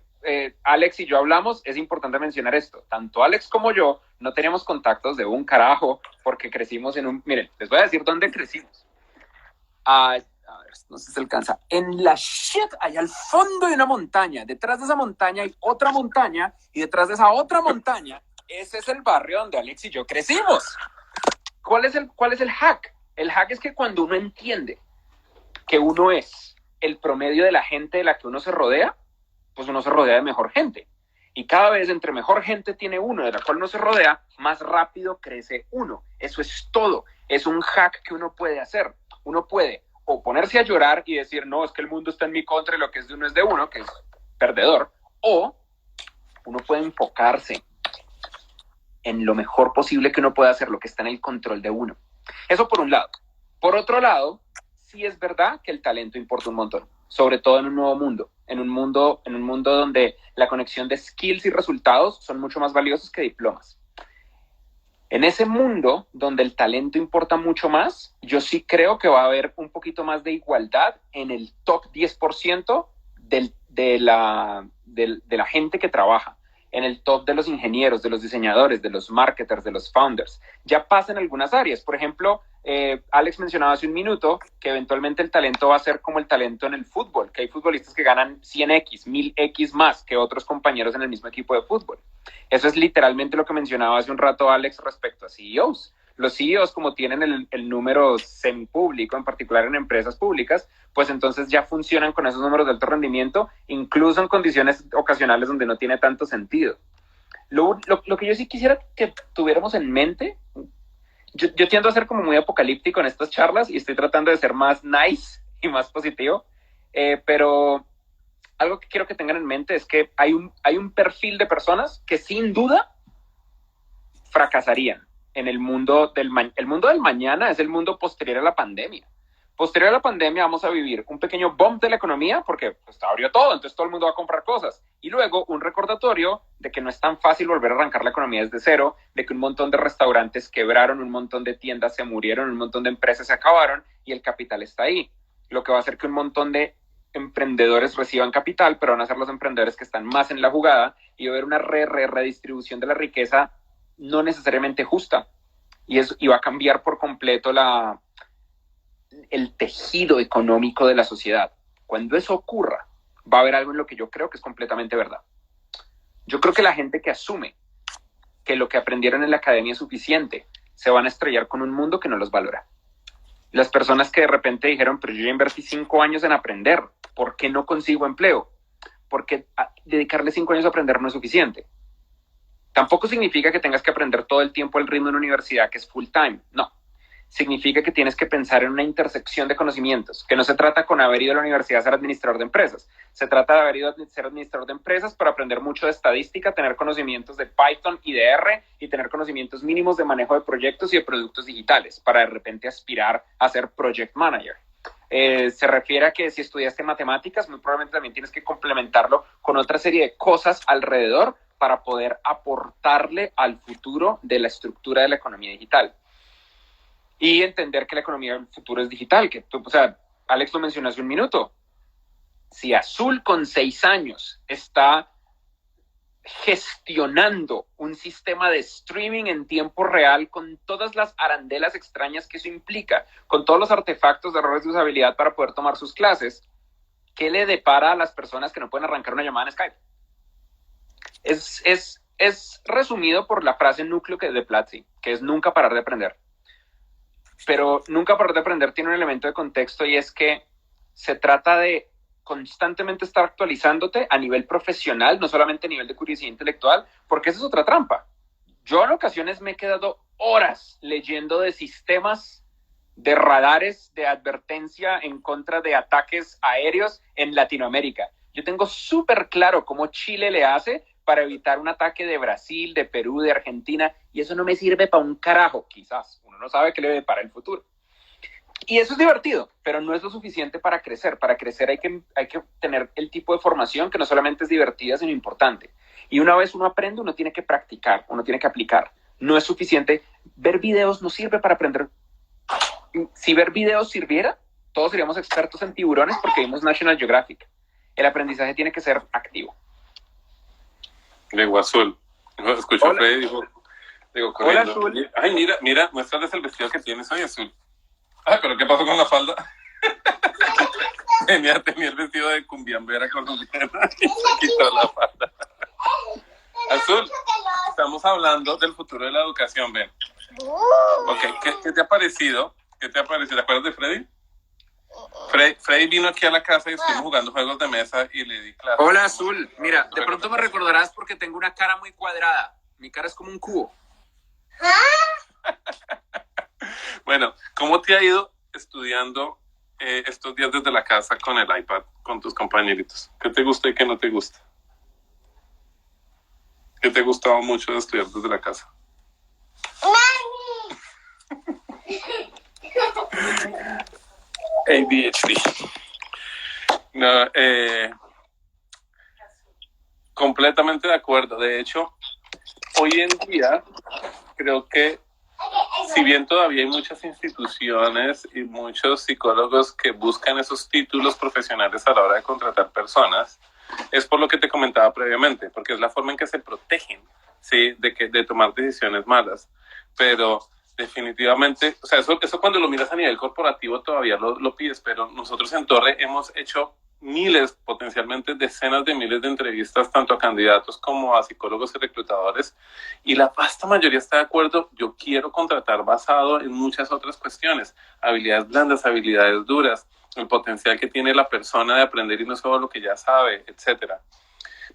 Alex y yo hablamos, es importante mencionar esto. Tanto Alex como yo no teníamos contactos de un carajo porque crecimos miren, les voy a decir dónde crecimos. A ver, pues, no sé si se alcanza. En la shit, allá al fondo hay una montaña. Detrás de esa montaña hay otra montaña. Y detrás de esa otra montaña, ese es el barrio donde Alex y yo crecimos. ¿Cuál es el hack? El hack es que cuando uno entiende que uno es el promedio de la gente de la que uno se rodea, pues uno se rodea de mejor gente. Y cada vez entre mejor gente tiene uno de la cual uno se rodea, más rápido crece uno. Eso es todo. Es un hack que uno puede hacer. Uno puede o ponerse a llorar y decir, no, es que el mundo está en mi contra y lo que es de uno es de uno, que es perdedor. O uno puede enfocarse en lo mejor posible que uno pueda hacer, lo que está en el control de uno. Eso por un lado. Por otro lado, sí es verdad que el talento importa un montón, sobre todo en un nuevo mundo, en un mundo donde la conexión de skills y resultados son mucho más valiosos que diplomas. En ese mundo donde el talento importa mucho más, yo sí creo que va a haber un poquito más de igualdad en el top 10% de la gente que trabaja, en el top de los ingenieros, de los diseñadores, de los marketers, de los founders. Ya pasa en algunas áreas. Por ejemplo, Alex mencionaba hace un minuto que eventualmente el talento va a ser como el talento en el fútbol, que hay futbolistas que ganan 100x, 1000x más que otros compañeros en el mismo equipo de fútbol. Eso es literalmente lo que mencionaba hace un rato Alex respecto a CEOs. Los CEOs, como tienen el número semipúblico, en particular en empresas públicas, pues entonces ya funcionan con esos números de alto rendimiento, incluso en condiciones ocasionales donde no tiene tanto sentido. Lo que yo sí quisiera que tuviéramos en mente, yo tiendo a ser como muy apocalíptico en estas charlas y estoy tratando de ser más nice y más positivo, pero algo que quiero que tengan en mente es que hay un perfil de personas que sin duda fracasarían en el mundo el mundo del mañana. Es el mundo posterior a la pandemia. Posterior a la pandemia vamos a vivir un pequeño bump de la economía porque pues, abrió todo, entonces todo el mundo va a comprar cosas. Y luego un recordatorio de que no es tan fácil volver a arrancar la economía desde cero, de que un montón de restaurantes quebraron, un montón de tiendas se murieron, un montón de empresas se acabaron y el capital está ahí. Lo que va a hacer que un montón de emprendedores reciban capital, pero van a ser los emprendedores que están más en la jugada y va a haber una redistribución de la riqueza no necesariamente justa y va a cambiar por completo el tejido económico de la sociedad. Cuando eso ocurra, va a haber algo en lo que yo creo que es completamente verdad. Yo creo que la gente que asume que lo que aprendieron en la academia es suficiente, se van a estrellar con un mundo que no los valora. Las personas que de repente dijeron, pero yo ya invertí 5 años en aprender, ¿por qué no consigo empleo? Porque dedicarle 5 años a aprender no es suficiente. Tampoco significa que tengas que aprender todo el tiempo al ritmo de una universidad que es full time, no. Significa que tienes que pensar en una intersección de conocimientos, que no se trata con haber ido a la universidad a ser administrador de empresas, se trata de haber ido a ser administrador de empresas para aprender mucho de estadística, tener conocimientos de Python y de R y tener conocimientos mínimos de manejo de proyectos y de productos digitales para de repente aspirar a ser project manager. Se refiere a que si estudiaste matemáticas, muy probablemente también tienes que complementarlo con otra serie de cosas alrededor para poder aportarle al futuro de la estructura de la economía digital. Y entender que la economía del futuro es digital, Alex lo mencionó hace un minuto. Si Azul con 6 años está gestionando un sistema de streaming en tiempo real con todas las arandelas extrañas que eso implica, con todos los artefactos de errores de usabilidad para poder tomar sus clases, ¿qué le depara a las personas que no pueden arrancar una llamada en Skype? Es resumido por la frase núcleo de Platzi, que es nunca parar de aprender. Pero nunca parar de aprender tiene un elemento de contexto y es que se trata de constantemente estar actualizándote a nivel profesional, no solamente a nivel de curiosidad intelectual, porque esa es otra trampa. Yo en ocasiones me he quedado horas leyendo de sistemas de radares de advertencia en contra de ataques aéreos en Latinoamérica. Yo tengo súper claro cómo Chile le hace para evitar un ataque de Brasil, de Perú, de Argentina, y eso no me sirve para un carajo, quizás. Uno no sabe qué le depara el futuro. Y eso es divertido, pero no es lo suficiente para crecer. Para crecer hay que tener el tipo de formación que no solamente es divertida, sino importante. Y una vez uno aprende, uno tiene que practicar, uno tiene que aplicar. No es suficiente. Ver videos no sirve para aprender. Si ver videos sirviera, todos seríamos expertos en tiburones porque vimos National Geographic. El aprendizaje tiene que ser activo. Lengua azul. Escucho a Freddy, digo, corriendo. Hola, Azul. Ay, mira, muéstrales el vestido que tienes hoy, Azul. Ay, pero ¿qué pasó con la falda? tenía el vestido de cumbiambera colombiana y se quitó la falda. Azul, estamos hablando del futuro de la educación, ven. Ok, ¿qué te ha parecido? ¿Qué te ha parecido? ¿Te acuerdas de Freddy? Freddy vino aquí a la casa y estuvimos jugando juegos de mesa y le di clase. Hola, Azul. Mira, de pronto me recordarás porque tengo una cara muy cuadrada. Mi cara es como un cubo. Bueno, ¿cómo te ha ido estudiando estos días desde la casa con el iPad, con tus compañeritos? ¿Qué te gusta y qué no te gusta? ¿Qué te gustaba mucho de estudiar desde la casa? ADHD. No, completamente de acuerdo. De hecho, hoy en día creo que si bien todavía hay muchas instituciones y muchos psicólogos que buscan esos títulos profesionales a la hora de contratar personas, es por lo que te comentaba previamente, porque es la forma en que se protegen, ¿sí? de tomar decisiones malas. Pero definitivamente, o sea, eso cuando lo miras a nivel corporativo todavía lo pides, pero nosotros en Torre hemos hecho miles, potencialmente decenas de miles de entrevistas, tanto a candidatos como a psicólogos y reclutadores, y la vasta mayoría está de acuerdo. Yo quiero contratar basado en muchas otras cuestiones, habilidades blandas, habilidades duras, el potencial que tiene la persona de aprender y no solo lo que ya sabe, etcétera.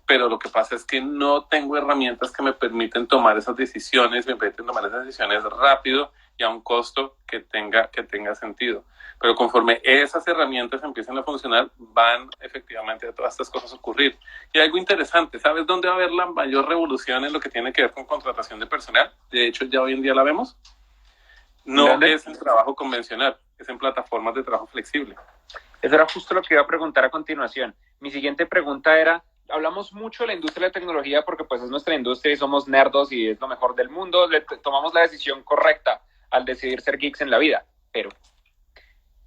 Pero lo que pasa es que no tengo herramientas que me permiten tomar esas decisiones, me permiten tomar esas decisiones rápido y a un costo que tenga sentido. Pero conforme esas herramientas empiecen a funcionar, van efectivamente a todas estas cosas a ocurrir. Y algo interesante, ¿sabes dónde va a haber la mayor revolución en lo que tiene que ver con contratación de personal? De hecho, ya hoy en día la vemos. No ¿Dónde? Es en trabajo convencional, es en plataformas de trabajo flexible. Eso era justo lo que iba a preguntar a continuación. Mi siguiente pregunta era, hablamos mucho de la industria de la tecnología porque pues es nuestra industria y somos nerdos y es lo mejor del mundo, tomamos la decisión correcta al decidir ser geeks en la vida, pero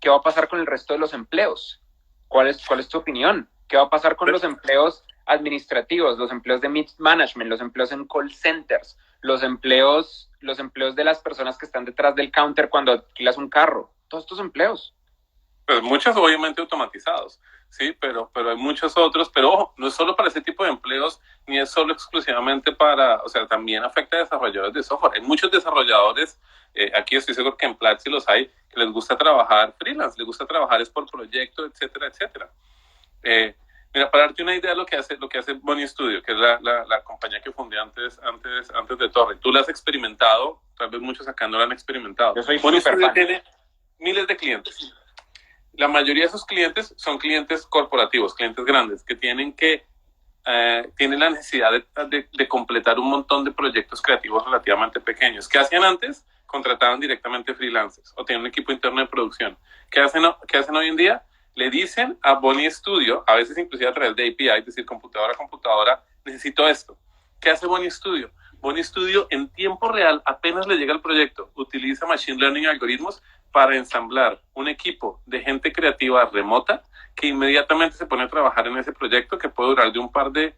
¿qué va a pasar con el resto de los empleos? ¿Cuál es tu opinión? ¿Qué va a pasar con los empleos administrativos, los empleos de mid management, los empleos en call centers, los empleos de las personas que están detrás del counter cuando alquilas un carro? Todos estos empleos. Pues muchos obviamente automatizados, sí, pero hay muchos otros, pero ojo, no es solo para ese tipo de empleos, ni es solo exclusivamente para, o sea, también afecta a desarrolladores de software. Hay muchos desarrolladores, aquí estoy seguro que en Platzi los hay, que les gusta trabajar freelance, les gusta trabajar es por proyecto, etcétera, etcétera. Mira, para darte una idea de lo que hace Bonnie Studio, que es la compañía que fundé antes de Torre. Tú la has experimentado, tal vez muchos acá no la han experimentado. Yo soy Bonnie Studio fan. Tiene miles de clientes. La mayoría de esos clientes son clientes corporativos, clientes grandes, que tienen la necesidad de completar un montón de proyectos creativos relativamente pequeños. ¿Qué hacían antes? Contrataban directamente freelancers o tenían un equipo interno de producción. ¿Qué hacen hoy en día? Le dicen a Bonnie Studio, a veces inclusive a través de API, es decir, computadora a computadora, necesito esto. ¿Qué hace Bonnie Studio? Bonnie Studio en tiempo real, apenas le llega el proyecto, utiliza Machine Learning algoritmos para ensamblar un equipo de gente creativa remota que inmediatamente se pone a trabajar en ese proyecto que puede durar de un par de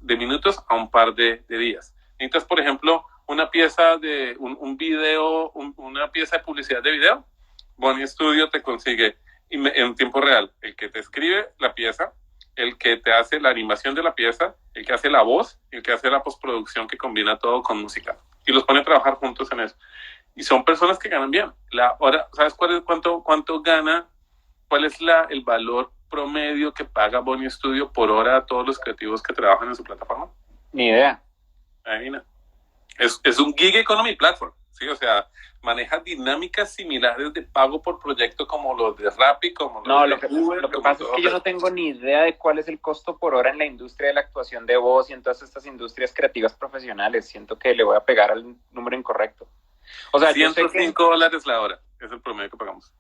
minutos a un par de días. Necesitas, por ejemplo, una pieza de un video, una pieza de publicidad de video. Bonnie Studio te consigue en tiempo real el que te escribe la pieza, el que te hace la animación de la pieza, el que hace la voz, el que hace la postproducción que combina todo con música. Y los pone a trabajar juntos en eso. Y son personas que ganan bien. ¿Sabes cuánto gana? ¿Cuál es el valor promedio que paga Bonnie Studio por hora a todos los creativos que trabajan en su plataforma? Ni idea. Adivina. Es un gig economy platform, ¿sí? O sea, maneja dinámicas similares de pago por proyecto como los de Rappi, como los de Uber. Lo que pasa es que yo no tengo ni idea de cuál es el costo por hora en la industria de la actuación de voz y en todas estas industrias creativas profesionales. Siento que le voy a pegar al número incorrecto. O sea, $105 la hora es el promedio que pagamos.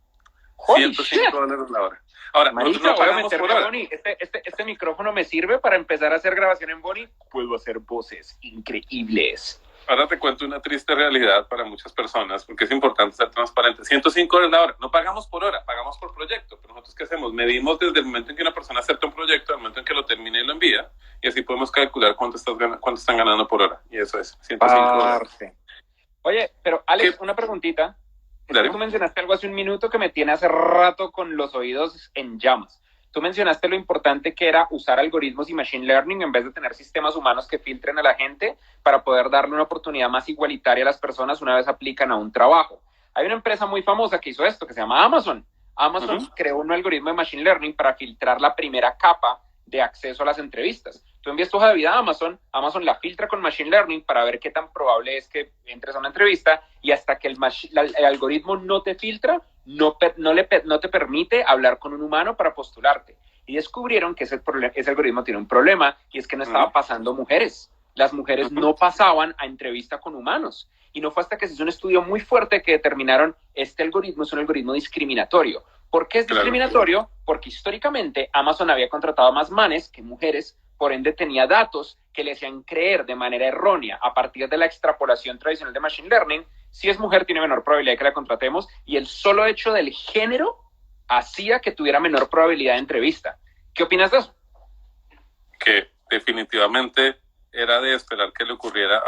$105 la hora. Ahora, Marisa, no pagamos por hora. Bonnie, este micrófono me sirve para empezar a hacer grabación en Bonnie. Puedo hacer voces increíbles. Ahora te cuento una triste realidad para muchas personas, porque es importante ser transparente. $105 la hora. No pagamos por hora, pagamos por proyecto. Pero nosotros, ¿qué hacemos? Medimos desde el momento en que una persona acepta un proyecto, al momento en que lo termina y lo envía, y así podemos calcular cuánto están ganando por hora. Y eso es $105. Oye, pero Alex, una preguntita. Tú mencionaste algo hace un minuto que me tiene hace rato con los oídos en llamas. Tú mencionaste lo importante que era usar algoritmos y machine learning en vez de tener sistemas humanos que filtren a la gente para poder darle una oportunidad más igualitaria a las personas una vez aplican a un trabajo. Hay una empresa muy famosa que hizo esto, que se llama Amazon. Amazon creó un algoritmo de machine learning para filtrar la primera capa de acceso a las entrevistas. Tú envías tu hoja de vida a Amazon, Amazon la filtra con machine learning para ver qué tan probable es que entres a una entrevista, y hasta que el algoritmo no te filtra, no te permite hablar con un humano para postularte. Y descubrieron que ese algoritmo tiene un problema, y es que no estaba pasando mujeres. Las mujeres no pasaban a entrevista con humanos. Y no fue hasta que se hizo un estudio muy fuerte que determinaron este algoritmo es un algoritmo discriminatorio. ¿Por qué es discriminatorio? Porque históricamente Amazon había contratado más manes que mujeres, por ende tenía datos que le hacían creer de manera errónea, a partir de la extrapolación tradicional de machine learning, si es mujer tiene menor probabilidad de que la contratemos, y el solo hecho del género hacía que tuviera menor probabilidad de entrevista. ¿Qué opinas de eso? Que definitivamente era de esperar que le ocurriera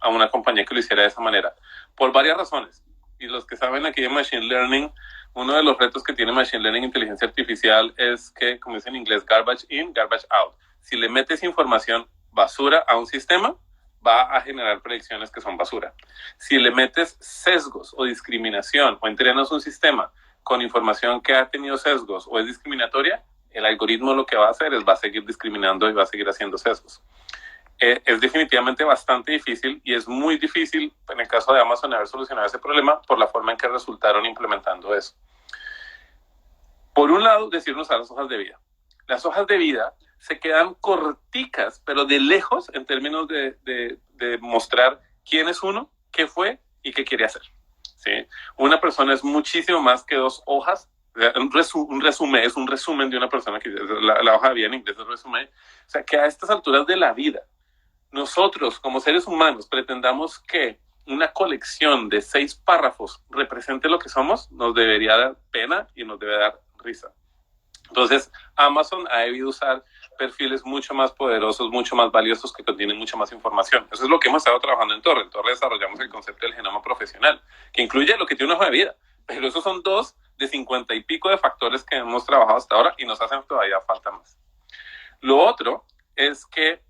a una compañía que lo hiciera de esa manera, por varias razones. Y los que saben aquí de Machine Learning, uno de los retos que tiene Machine Learning, inteligencia artificial, es que, como dicen en inglés, garbage in, garbage out. Si le metes información basura a un sistema, va a generar predicciones que son basura. Si le metes sesgos o discriminación o entrenas un sistema con información que ha tenido sesgos o es discriminatoria, el algoritmo lo que va a hacer es va a seguir discriminando y va a seguir haciendo sesgos. Es definitivamente bastante difícil, y es muy difícil en el caso de Amazon haber solucionado ese problema por la forma en que resultaron implementando eso. Por un lado, decirnos a las hojas de vida. Las hojas de vida se quedan corticas, pero de lejos en términos de mostrar quién es uno, qué fue y qué quiere hacer. ¿Sí? Una persona es muchísimo más que 2 hojas. Un resumen es un resumen de una persona, que la hoja de vida en inglés es resumen. O sea, que a estas alturas de la vida, nosotros como seres humanos pretendamos que una colección de 6 párrafos represente lo que somos, nos debería dar pena y nos debe dar risa. Entonces, Amazon ha debido usar perfiles mucho más poderosos, mucho más valiosos, que contienen mucha más información. Eso es lo que hemos estado trabajando en Torre. En Torre desarrollamos el concepto del genoma profesional, que incluye lo que tiene una hoja de vida, pero esos son 2 de 50 y pico de factores que hemos trabajado hasta ahora, y nos hacen todavía falta más. Lo otro es que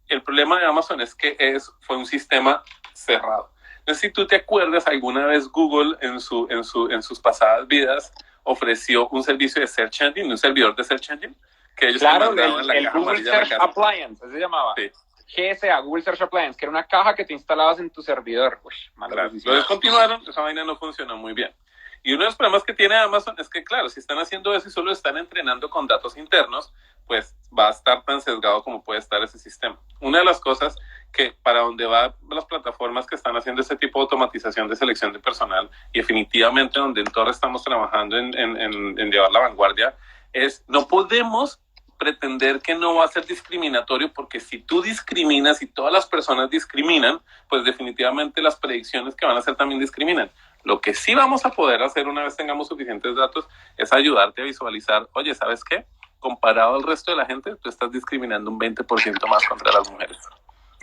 el problema de Amazon es que fue un sistema cerrado. No sé si tú te acuerdas, alguna vez Google en sus pasadas vidas ofreció un servicio de Search Engine, un servidor de Search Engine, que ellos claro, el Google Search Appliance, así se llamaba. Sí. GSA, Google Search Appliance, que era una caja que te instalabas en tu servidor. Uy, claro, lo descontinuaron, esa vaina no funcionó muy bien. Y uno de los problemas que tiene Amazon es que, claro, si están haciendo eso y solo están entrenando con datos internos, pues va a estar tan sesgado como puede estar ese sistema. Una de las cosas que para donde van las plataformas que están haciendo este tipo de automatización de selección de personal, y definitivamente donde en Torre estamos trabajando en llevar la vanguardia, es no podemos pretender que no va a ser discriminatorio, porque si tú discriminas y todas las personas discriminan, pues definitivamente las predicciones que van a hacer también discriminan. Lo que sí vamos a poder hacer una vez tengamos suficientes datos es ayudarte a visualizar, oye, ¿sabes qué? Comparado al resto de la gente, tú estás discriminando un 20% más contra las mujeres.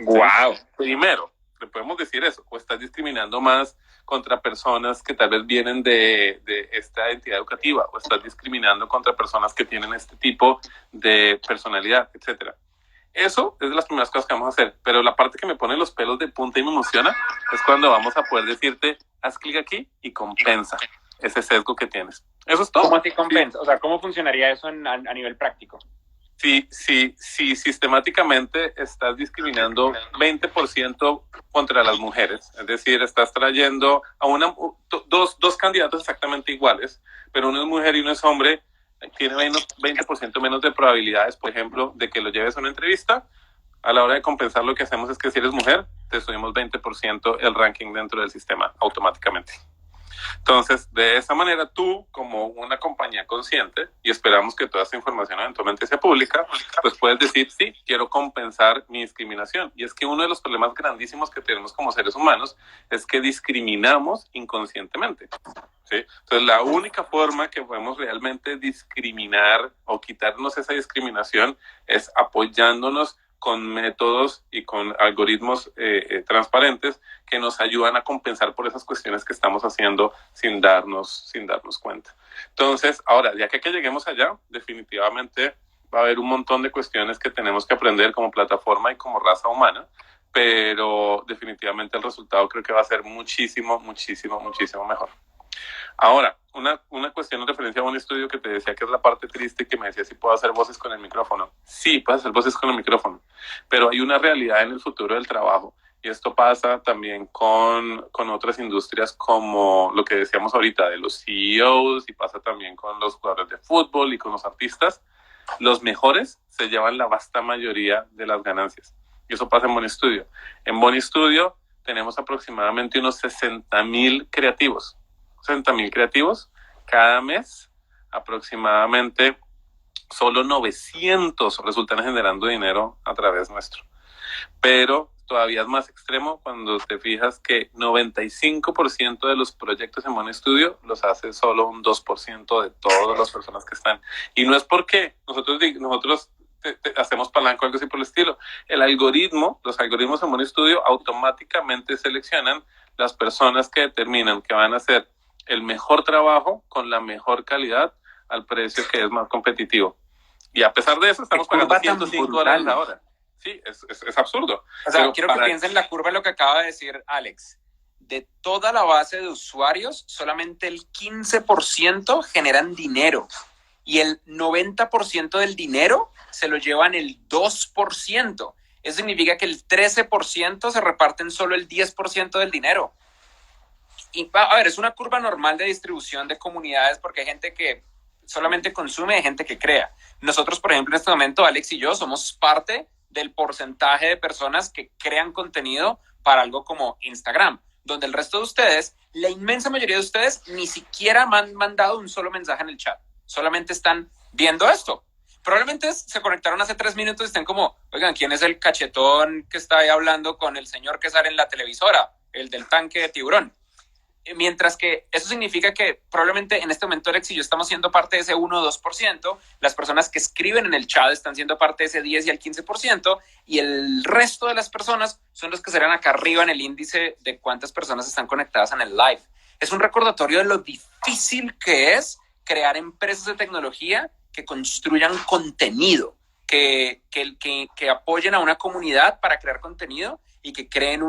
¡Wow! Primero, le podemos decir eso, o estás discriminando más contra personas que tal vez vienen de esta entidad educativa, o estás discriminando contra personas que tienen este tipo de personalidad, etcétera. Eso es de las primeras cosas que vamos a hacer, pero la parte que me pone los pelos de punta y me emociona es cuando vamos a poder decirte, haz clic aquí y compensa ese sesgo que tienes. Eso es todo. ¿Cómo te compensa? Sí. O sea, ¿cómo funcionaría eso a nivel práctico? Si sistemáticamente estás discriminando 20% contra las mujeres, es decir, estás trayendo a dos candidatos exactamente iguales, pero uno es mujer y uno es hombre, tiene 20% menos de probabilidades, por ejemplo, de que lo lleves a una entrevista. A la hora de compensar, lo que hacemos es que si eres mujer, te subimos 20% el ranking dentro del sistema automáticamente. Entonces, de esa manera, tú, como una compañía consciente, y esperamos que toda esta información eventualmente sea pública, pues puedes decir, sí, quiero compensar mi discriminación. Y es que uno de los problemas grandísimos que tenemos como seres humanos es que discriminamos inconscientemente. ¿Sí? Entonces, la única forma que podemos realmente discriminar o quitarnos esa discriminación es apoyándonos con métodos y con algoritmos transparentes que nos ayudan a compensar por esas cuestiones que estamos haciendo sin darnos cuenta. Entonces, ahora, ya que lleguemos allá, definitivamente va a haber un montón de cuestiones que tenemos que aprender como plataforma y como raza humana, pero definitivamente el resultado creo que va a ser muchísimo mejor. Ahora, una cuestión en referencia a un estudio que te decía que es la parte triste, que me decía si puedo hacer voces con el micrófono. Sí, puedes hacer voces con el micrófono, pero hay una realidad en el futuro del trabajo, y esto pasa también con otras industrias como lo que decíamos ahorita de los CEOs, y pasa también con los jugadores de fútbol y con los artistas. Los mejores se llevan la vasta mayoría de las ganancias, y eso pasa en Boni Studio. En Boni Studio tenemos aproximadamente unos 60,000 creativos. 60,000 creativos cada mes, aproximadamente solo 900 resultan generando dinero a través nuestro. Pero todavía es más extremo cuando te fijas que 95% de los proyectos en Boni Studio los hace solo un 2% de todas las personas que están. Y no es porque nosotros hacemos palanca o algo así por el estilo. Los algoritmos en Boni Studio automáticamente seleccionan las personas que determinan que van a hacer el mejor trabajo con la mejor calidad al precio que es más competitivo. Y a pesar de eso, estamos pagando $105 la hora. Sí, es absurdo. O sea, quiero que piensen la curva de lo que acaba de decir Alex. De toda la base de usuarios, solamente el 15% generan dinero. Y el 90% del dinero se lo llevan el 2%. Eso significa que el 13% se reparten solo el 10% del dinero. Y, a ver, es una curva normal de distribución de comunidades porque hay gente que solamente consume y hay gente que crea. Nosotros, por ejemplo, en este momento, Alex y yo somos parte del porcentaje de personas que crean contenido para algo como Instagram, donde el resto de ustedes, la inmensa mayoría de ustedes, ni siquiera me han mandado un solo mensaje en el chat. Solamente están viendo esto. Probablemente se conectaron hace 3 minutos y estén como, oigan, ¿quién es el cachetón que está ahí hablando con el señor que sale en la televisora? El del tanque de tiburón. Mientras que eso significa que probablemente en este momento Alex y yo estamos siendo parte de ese 1 o 2%, las personas que escriben en el chat están siendo parte de ese 10 y el 15%, y el resto de las personas son los que serán acá arriba en el índice de cuántas personas están conectadas en el live. Es un recordatorio de lo difícil que es crear empresas de tecnología que construyan contenido, que apoyen a una comunidad para crear contenido y que creen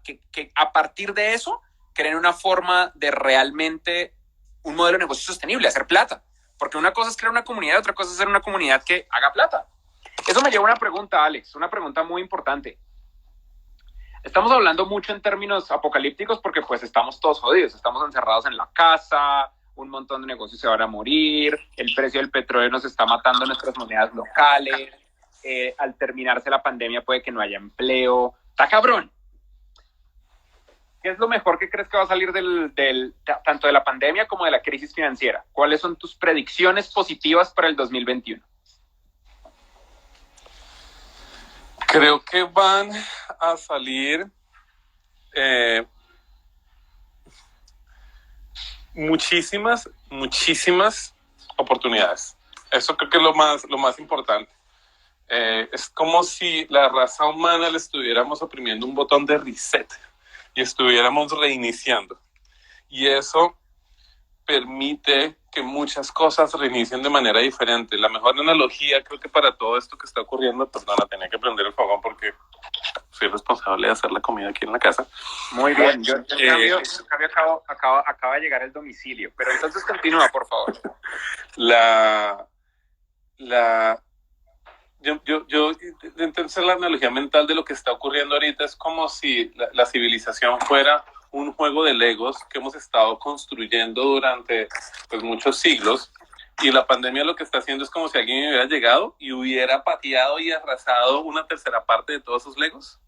que a partir de eso creen una forma de realmente un modelo de negocio sostenible, hacer plata. Porque una cosa es crear una comunidad, otra cosa es ser una comunidad que haga plata. Eso me lleva a una pregunta, Alex, una pregunta muy importante. Estamos hablando mucho en términos apocalípticos porque pues estamos todos jodidos, estamos encerrados en la casa, un montón de negocios se van a morir, el precio del petróleo nos está matando nuestras monedas locales, al terminarse la pandemia puede que no haya empleo. ¡Está cabrón! ¿Qué es lo mejor que crees que va a salir tanto de la pandemia como de la crisis financiera? ¿Cuáles son tus predicciones positivas para el 2021? Creo que van a salir muchísimas oportunidades. Eso creo que es lo más importante. Es como si la raza humana le estuviéramos oprimiendo un botón de reset y estuviéramos reiniciando. Y eso permite que muchas cosas reinicien de manera diferente. La mejor analogía, creo que para todo esto que está ocurriendo, perdona, tenía que prender el fogón porque soy responsable de hacer la comida aquí en la casa. Muy bien, yo acaba de llegar el domicilio, pero entonces continúa, por favor. Entonces la analogía mental de lo que está ocurriendo ahorita es como si la civilización fuera un juego de Legos que hemos estado construyendo durante pues, muchos siglos, y la pandemia lo que está haciendo es como si alguien hubiera llegado y hubiera pateado y arrasado una tercera parte de todos esos Legos.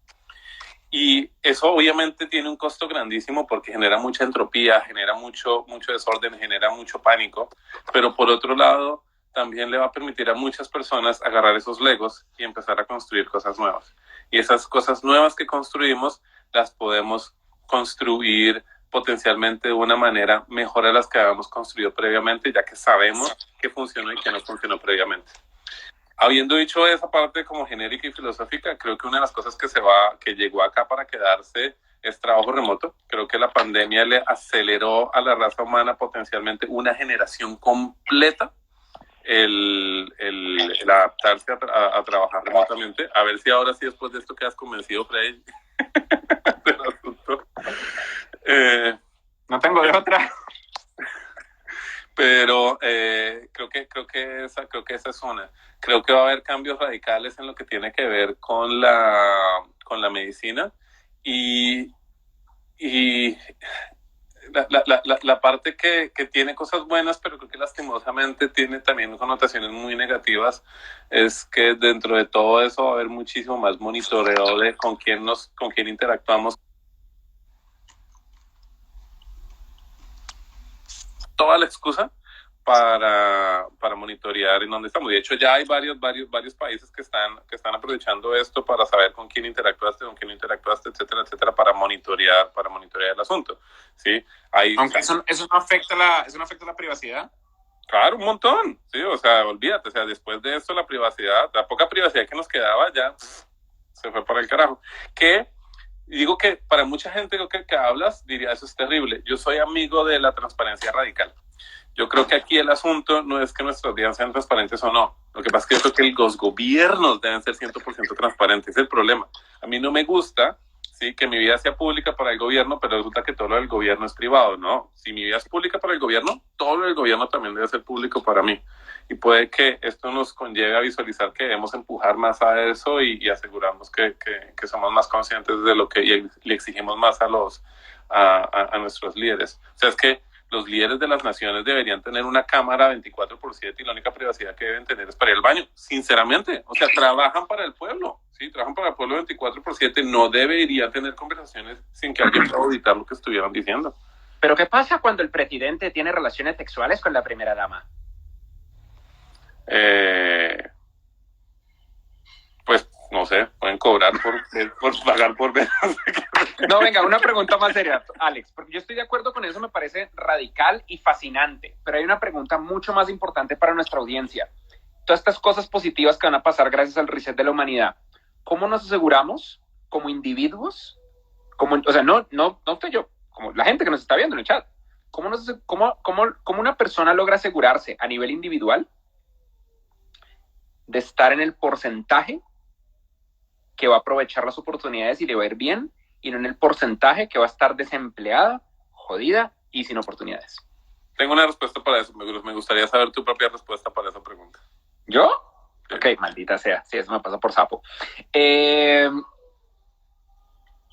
Y eso obviamente tiene un costo grandísimo porque genera mucha entropía, genera mucho desorden, genera mucho pánico, pero por otro lado también le va a permitir a muchas personas agarrar esos Legos y empezar a construir cosas nuevas. Y esas cosas nuevas que construimos las podemos construir potencialmente de una manera mejor a las que habíamos construido previamente, ya que sabemos qué funcionó y qué no funcionó previamente. Habiendo dicho esa parte como genérica y filosófica, creo que una de las cosas que llegó acá para quedarse es trabajo remoto. Creo que la pandemia le aceleró a la raza humana potencialmente una generación completa el adaptarse a trabajar remotamente. A ver si ahora sí, después de esto, quedas convencido, Freddy, del asunto. No tengo de otra. Pero creo que esa es una. Creo que va a haber cambios radicales en lo que tiene que ver con la medicina y la parte que tiene cosas buenas, pero creo que lastimosamente tiene también connotaciones muy negativas, es que dentro de todo eso va a haber muchísimo más monitoreo de con quién interactuamos. Toda la excusa para monitorear en dónde estamos. De hecho, ya hay varios países que están aprovechando esto para saber con quién interactuaste, etcétera, etcétera, para monitorear el asunto. ¿Sí? Aunque eso no afecta la privacidad. Claro, un montón, sí, o sea, olvídate, o sea, después de esto la privacidad, la poca privacidad que nos quedaba ya se fue para el carajo. Digo que para mucha gente que hablas diría, eso es terrible. Yo soy amigo de la transparencia radical. Yo creo que aquí el asunto no es que nuestros días sean transparentes o no. Lo que pasa es que yo creo que los gobiernos deben ser 100% transparentes. Es el problema. A mí no me gusta, sí, que mi vida sea pública para el gobierno, pero resulta que todo lo del gobierno es privado, ¿no? Si mi vida es pública para el gobierno, todo lo del gobierno también debe ser público para mí. Y puede que esto nos conlleve a visualizar que debemos empujar más a eso y asegurarnos que somos más conscientes de lo que y le exigimos más a nuestros líderes. O sea, es que los líderes de las naciones deberían tener una cámara 24/7 y la única privacidad que deben tener es para ir al baño, sinceramente. O sea, trabajan para el pueblo, ¿sí? Trabajan para el pueblo 24/7, no deberían tener conversaciones sin que alguien pueda auditar lo que estuvieran diciendo. ¿Pero qué pasa cuando el presidente tiene relaciones sexuales con la primera dama? Pues, no sé, pueden cobrar por pagar por ver. No, venga, una pregunta más seria, Alex, porque yo estoy de acuerdo con eso, me parece radical y fascinante, pero hay una pregunta mucho más importante para nuestra audiencia. Todas estas cosas positivas que van a pasar gracias al reset de la humanidad, ¿cómo nos aseguramos como individuos? O sea, no estoy yo, como la gente que nos está viendo en el chat, ¿cómo una persona logra asegurarse a nivel individual de estar en el porcentaje que va a aprovechar las oportunidades y le va a ir bien, y no en el porcentaje que va a estar desempleada, jodida y sin oportunidades? Tengo una respuesta para eso. Me gustaría saber tu propia respuesta para esa pregunta. ¿Yo? Sí. Ok, maldita sea. Sí, eso me pasa por sapo.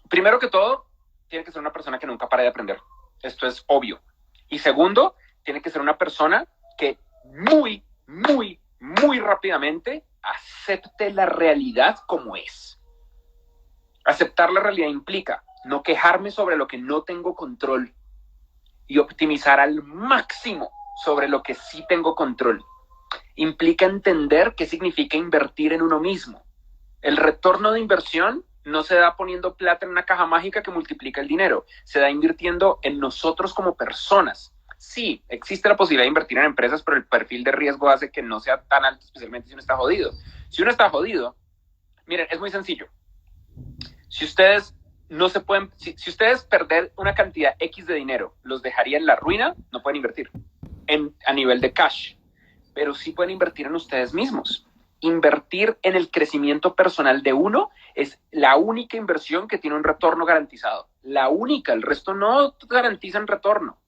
Primero que todo, tiene que ser una persona que nunca pare de aprender. Esto es obvio. Y segundo, tiene que ser una persona que muy, muy, muy rápidamente acepte la realidad como es. Aceptar la realidad implica no quejarme sobre lo que no tengo control y optimizar al máximo sobre lo que sí tengo control. Implica entender qué significa invertir en uno mismo. El retorno de inversión no se da poniendo plata en una caja mágica que multiplica el dinero, se da invirtiendo en nosotros como personas. Sí, existe la posibilidad de invertir en empresas, pero el perfil de riesgo hace que no sea tan alto, especialmente si uno está jodido. Si uno está jodido, miren, es muy sencillo. Si ustedes no se pueden, si ustedes perder una cantidad X de dinero, los dejaría en la ruina, no pueden invertir a nivel de cash, pero sí pueden invertir en ustedes mismos. Invertir en el crecimiento personal de uno es la única inversión que tiene un retorno garantizado. La única, el resto no garantizan retorno.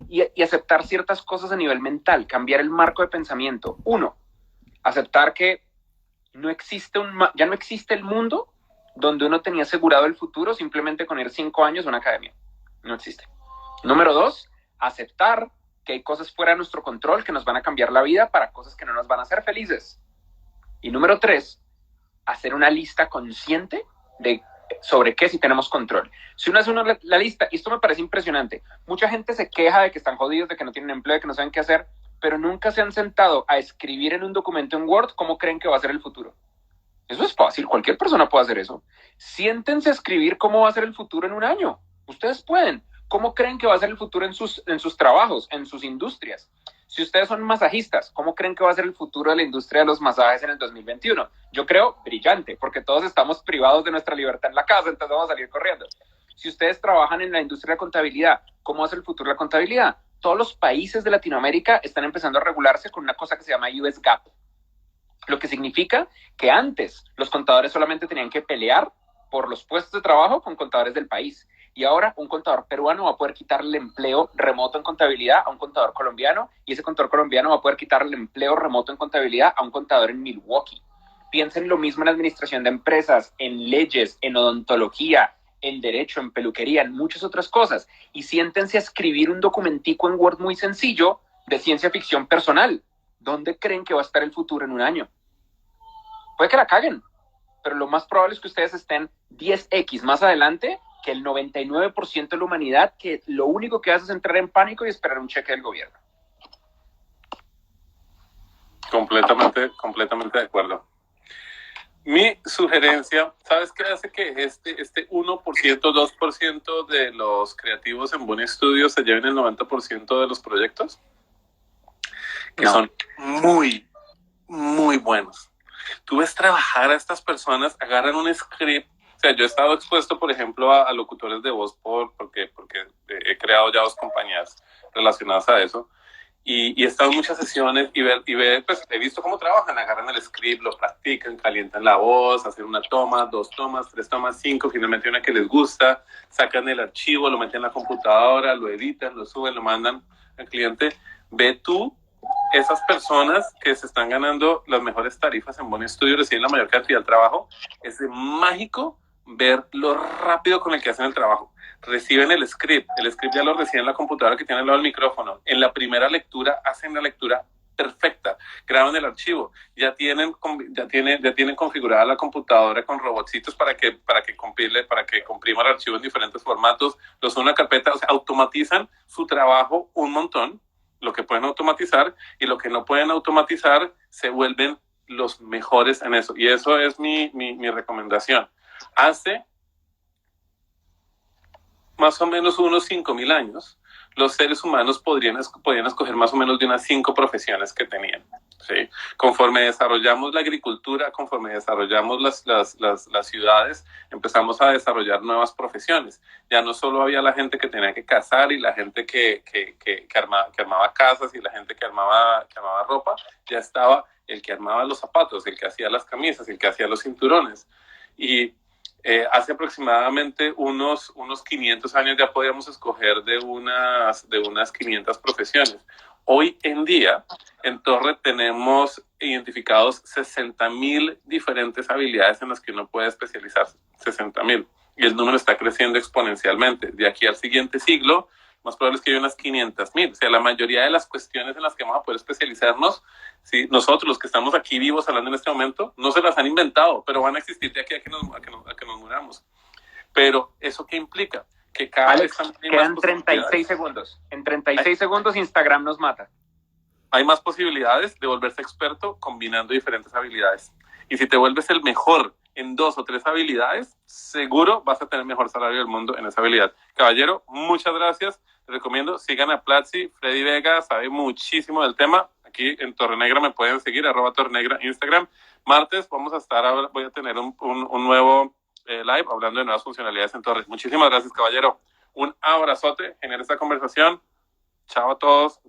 Y aceptar ciertas cosas a nivel mental, cambiar el marco de pensamiento. Uno, aceptar que ya no existe el mundo donde uno tenía asegurado el futuro simplemente con ir 5 años a una academia. No existe. Número 2, aceptar que hay cosas fuera de nuestro control que nos van a cambiar la vida para cosas que no nos van a hacer felices. Y número 3, hacer una lista consciente sobre qué sí tenemos control. Si uno hace la lista, y esto me parece impresionante, mucha gente se queja de que están jodidos, de que no tienen empleo, de que no saben qué hacer, pero nunca se han sentado a escribir en un documento en Word cómo creen que va a ser el futuro. Eso es fácil, cualquier persona puede hacer eso. Siéntense a escribir cómo va a ser el futuro en un año. Ustedes pueden. ¿Cómo creen que va a ser el futuro en sus trabajos, en sus industrias? Si ustedes son masajistas, ¿cómo creen que va a ser el futuro de la industria de los masajes en el 2021? Yo creo brillante, porque todos estamos privados de nuestra libertad en la casa, entonces vamos a salir corriendo. Si ustedes trabajan en la industria de contabilidad, ¿cómo va a ser el futuro de la contabilidad? Todos los países de Latinoamérica están empezando a regularse con una cosa que se llama US GAAP, lo que significa que antes los contadores solamente tenían que pelear por los puestos de trabajo con contadores del país. Y ahora un contador peruano va a poder quitarle el empleo remoto en contabilidad a un contador colombiano, y ese contador colombiano va a poder quitarle el empleo remoto en contabilidad a un contador en Milwaukee. Piensen lo mismo en administración de empresas, en leyes, en odontología, en derecho, en peluquería, en muchas otras cosas. Y siéntense a escribir un documentico en Word muy sencillo de ciencia ficción personal. ¿Dónde creen que va a estar el futuro en un año? Puede que la caguen, pero lo más probable es que ustedes estén 10x más adelante que el 99% de la humanidad, que lo único que hace es entrar en pánico y esperar un cheque del gobierno. Completamente de acuerdo. Mi sugerencia, ¿sabes qué hace que este 1%, 2% de los creativos en Buen Estudio se lleven el 90% de los proyectos? Que son muy, muy buenos. Tú ves trabajar a estas personas, agarran un script. O sea, yo he estado expuesto, por ejemplo, a locutores de voz porque he creado ya 2 compañías relacionadas a eso. Y he estado en muchas sesiones y pues he visto cómo trabajan, agarran el script, lo practican, calientan la voz, hacen una toma, 2 tomas, 3 tomas, 5, finalmente una que les gusta, sacan el archivo, lo meten en la computadora, lo editan, lo suben, lo mandan al cliente. Ve tú, esas personas que se están ganando las mejores tarifas en Buen Estudio reciben la mayor cantidad de trabajo. Es mágico ver lo rápido con el que hacen el trabajo. Reciben el script ya lo reciben en la computadora que tiene al lado del micrófono. En la primera lectura hacen la lectura perfecta, graban el archivo, ya tienen configurada la computadora con robotcitos para que comprima el archivo en diferentes formatos, lo suben a una carpeta, o sea, automatizan su trabajo un montón, lo que pueden automatizar, y lo que no pueden automatizar se vuelven los mejores en eso, y eso es mi recomendación. Hace más o menos unos 5.000 años, los seres humanos podían escoger más o menos de unas 5 profesiones que tenían, ¿sí? Conforme desarrollamos la agricultura, conforme desarrollamos las ciudades, empezamos a desarrollar nuevas profesiones. Ya no solo había la gente que tenía que cazar y la gente que armaba casas y la gente que armaba ropa, ya estaba el que armaba los zapatos, el que hacía las camisas, el que hacía los cinturones. Y hace aproximadamente unos 500 años ya podíamos escoger de unas 500 profesiones. Hoy en día, en Torre tenemos identificados 60.000 diferentes habilidades en las que uno puede especializarse. 60.000. Y el número está creciendo exponencialmente. De aquí al siguiente siglo, más probable es que haya unas 500.000. O sea, la mayoría de las cuestiones en las que vamos a poder especializarnos, ¿sí? Nosotros, los que estamos aquí vivos hablando en este momento, no se las han inventado, pero van a existir de aquí a que nos muramos. Pero, ¿eso qué implica? Que cada Alex, vez quedan 36 segundos. En 36 segundos Instagram nos mata. Hay más posibilidades de volverse experto combinando diferentes habilidades. Y si te vuelves el mejor en 2 o 3 habilidades, seguro vas a tener el mejor salario del mundo en esa habilidad. Caballero, muchas gracias. Les recomiendo, sigan a Platzi. Freddy Vega sabe muchísimo del tema. Aquí en Torre Negra me pueden seguir, @torrenegra, Instagram. Martes voy a tener un nuevo live hablando de nuevas funcionalidades en Torre. Muchísimas gracias, caballero. Un abrazote, genera esta conversación. Chao a todos.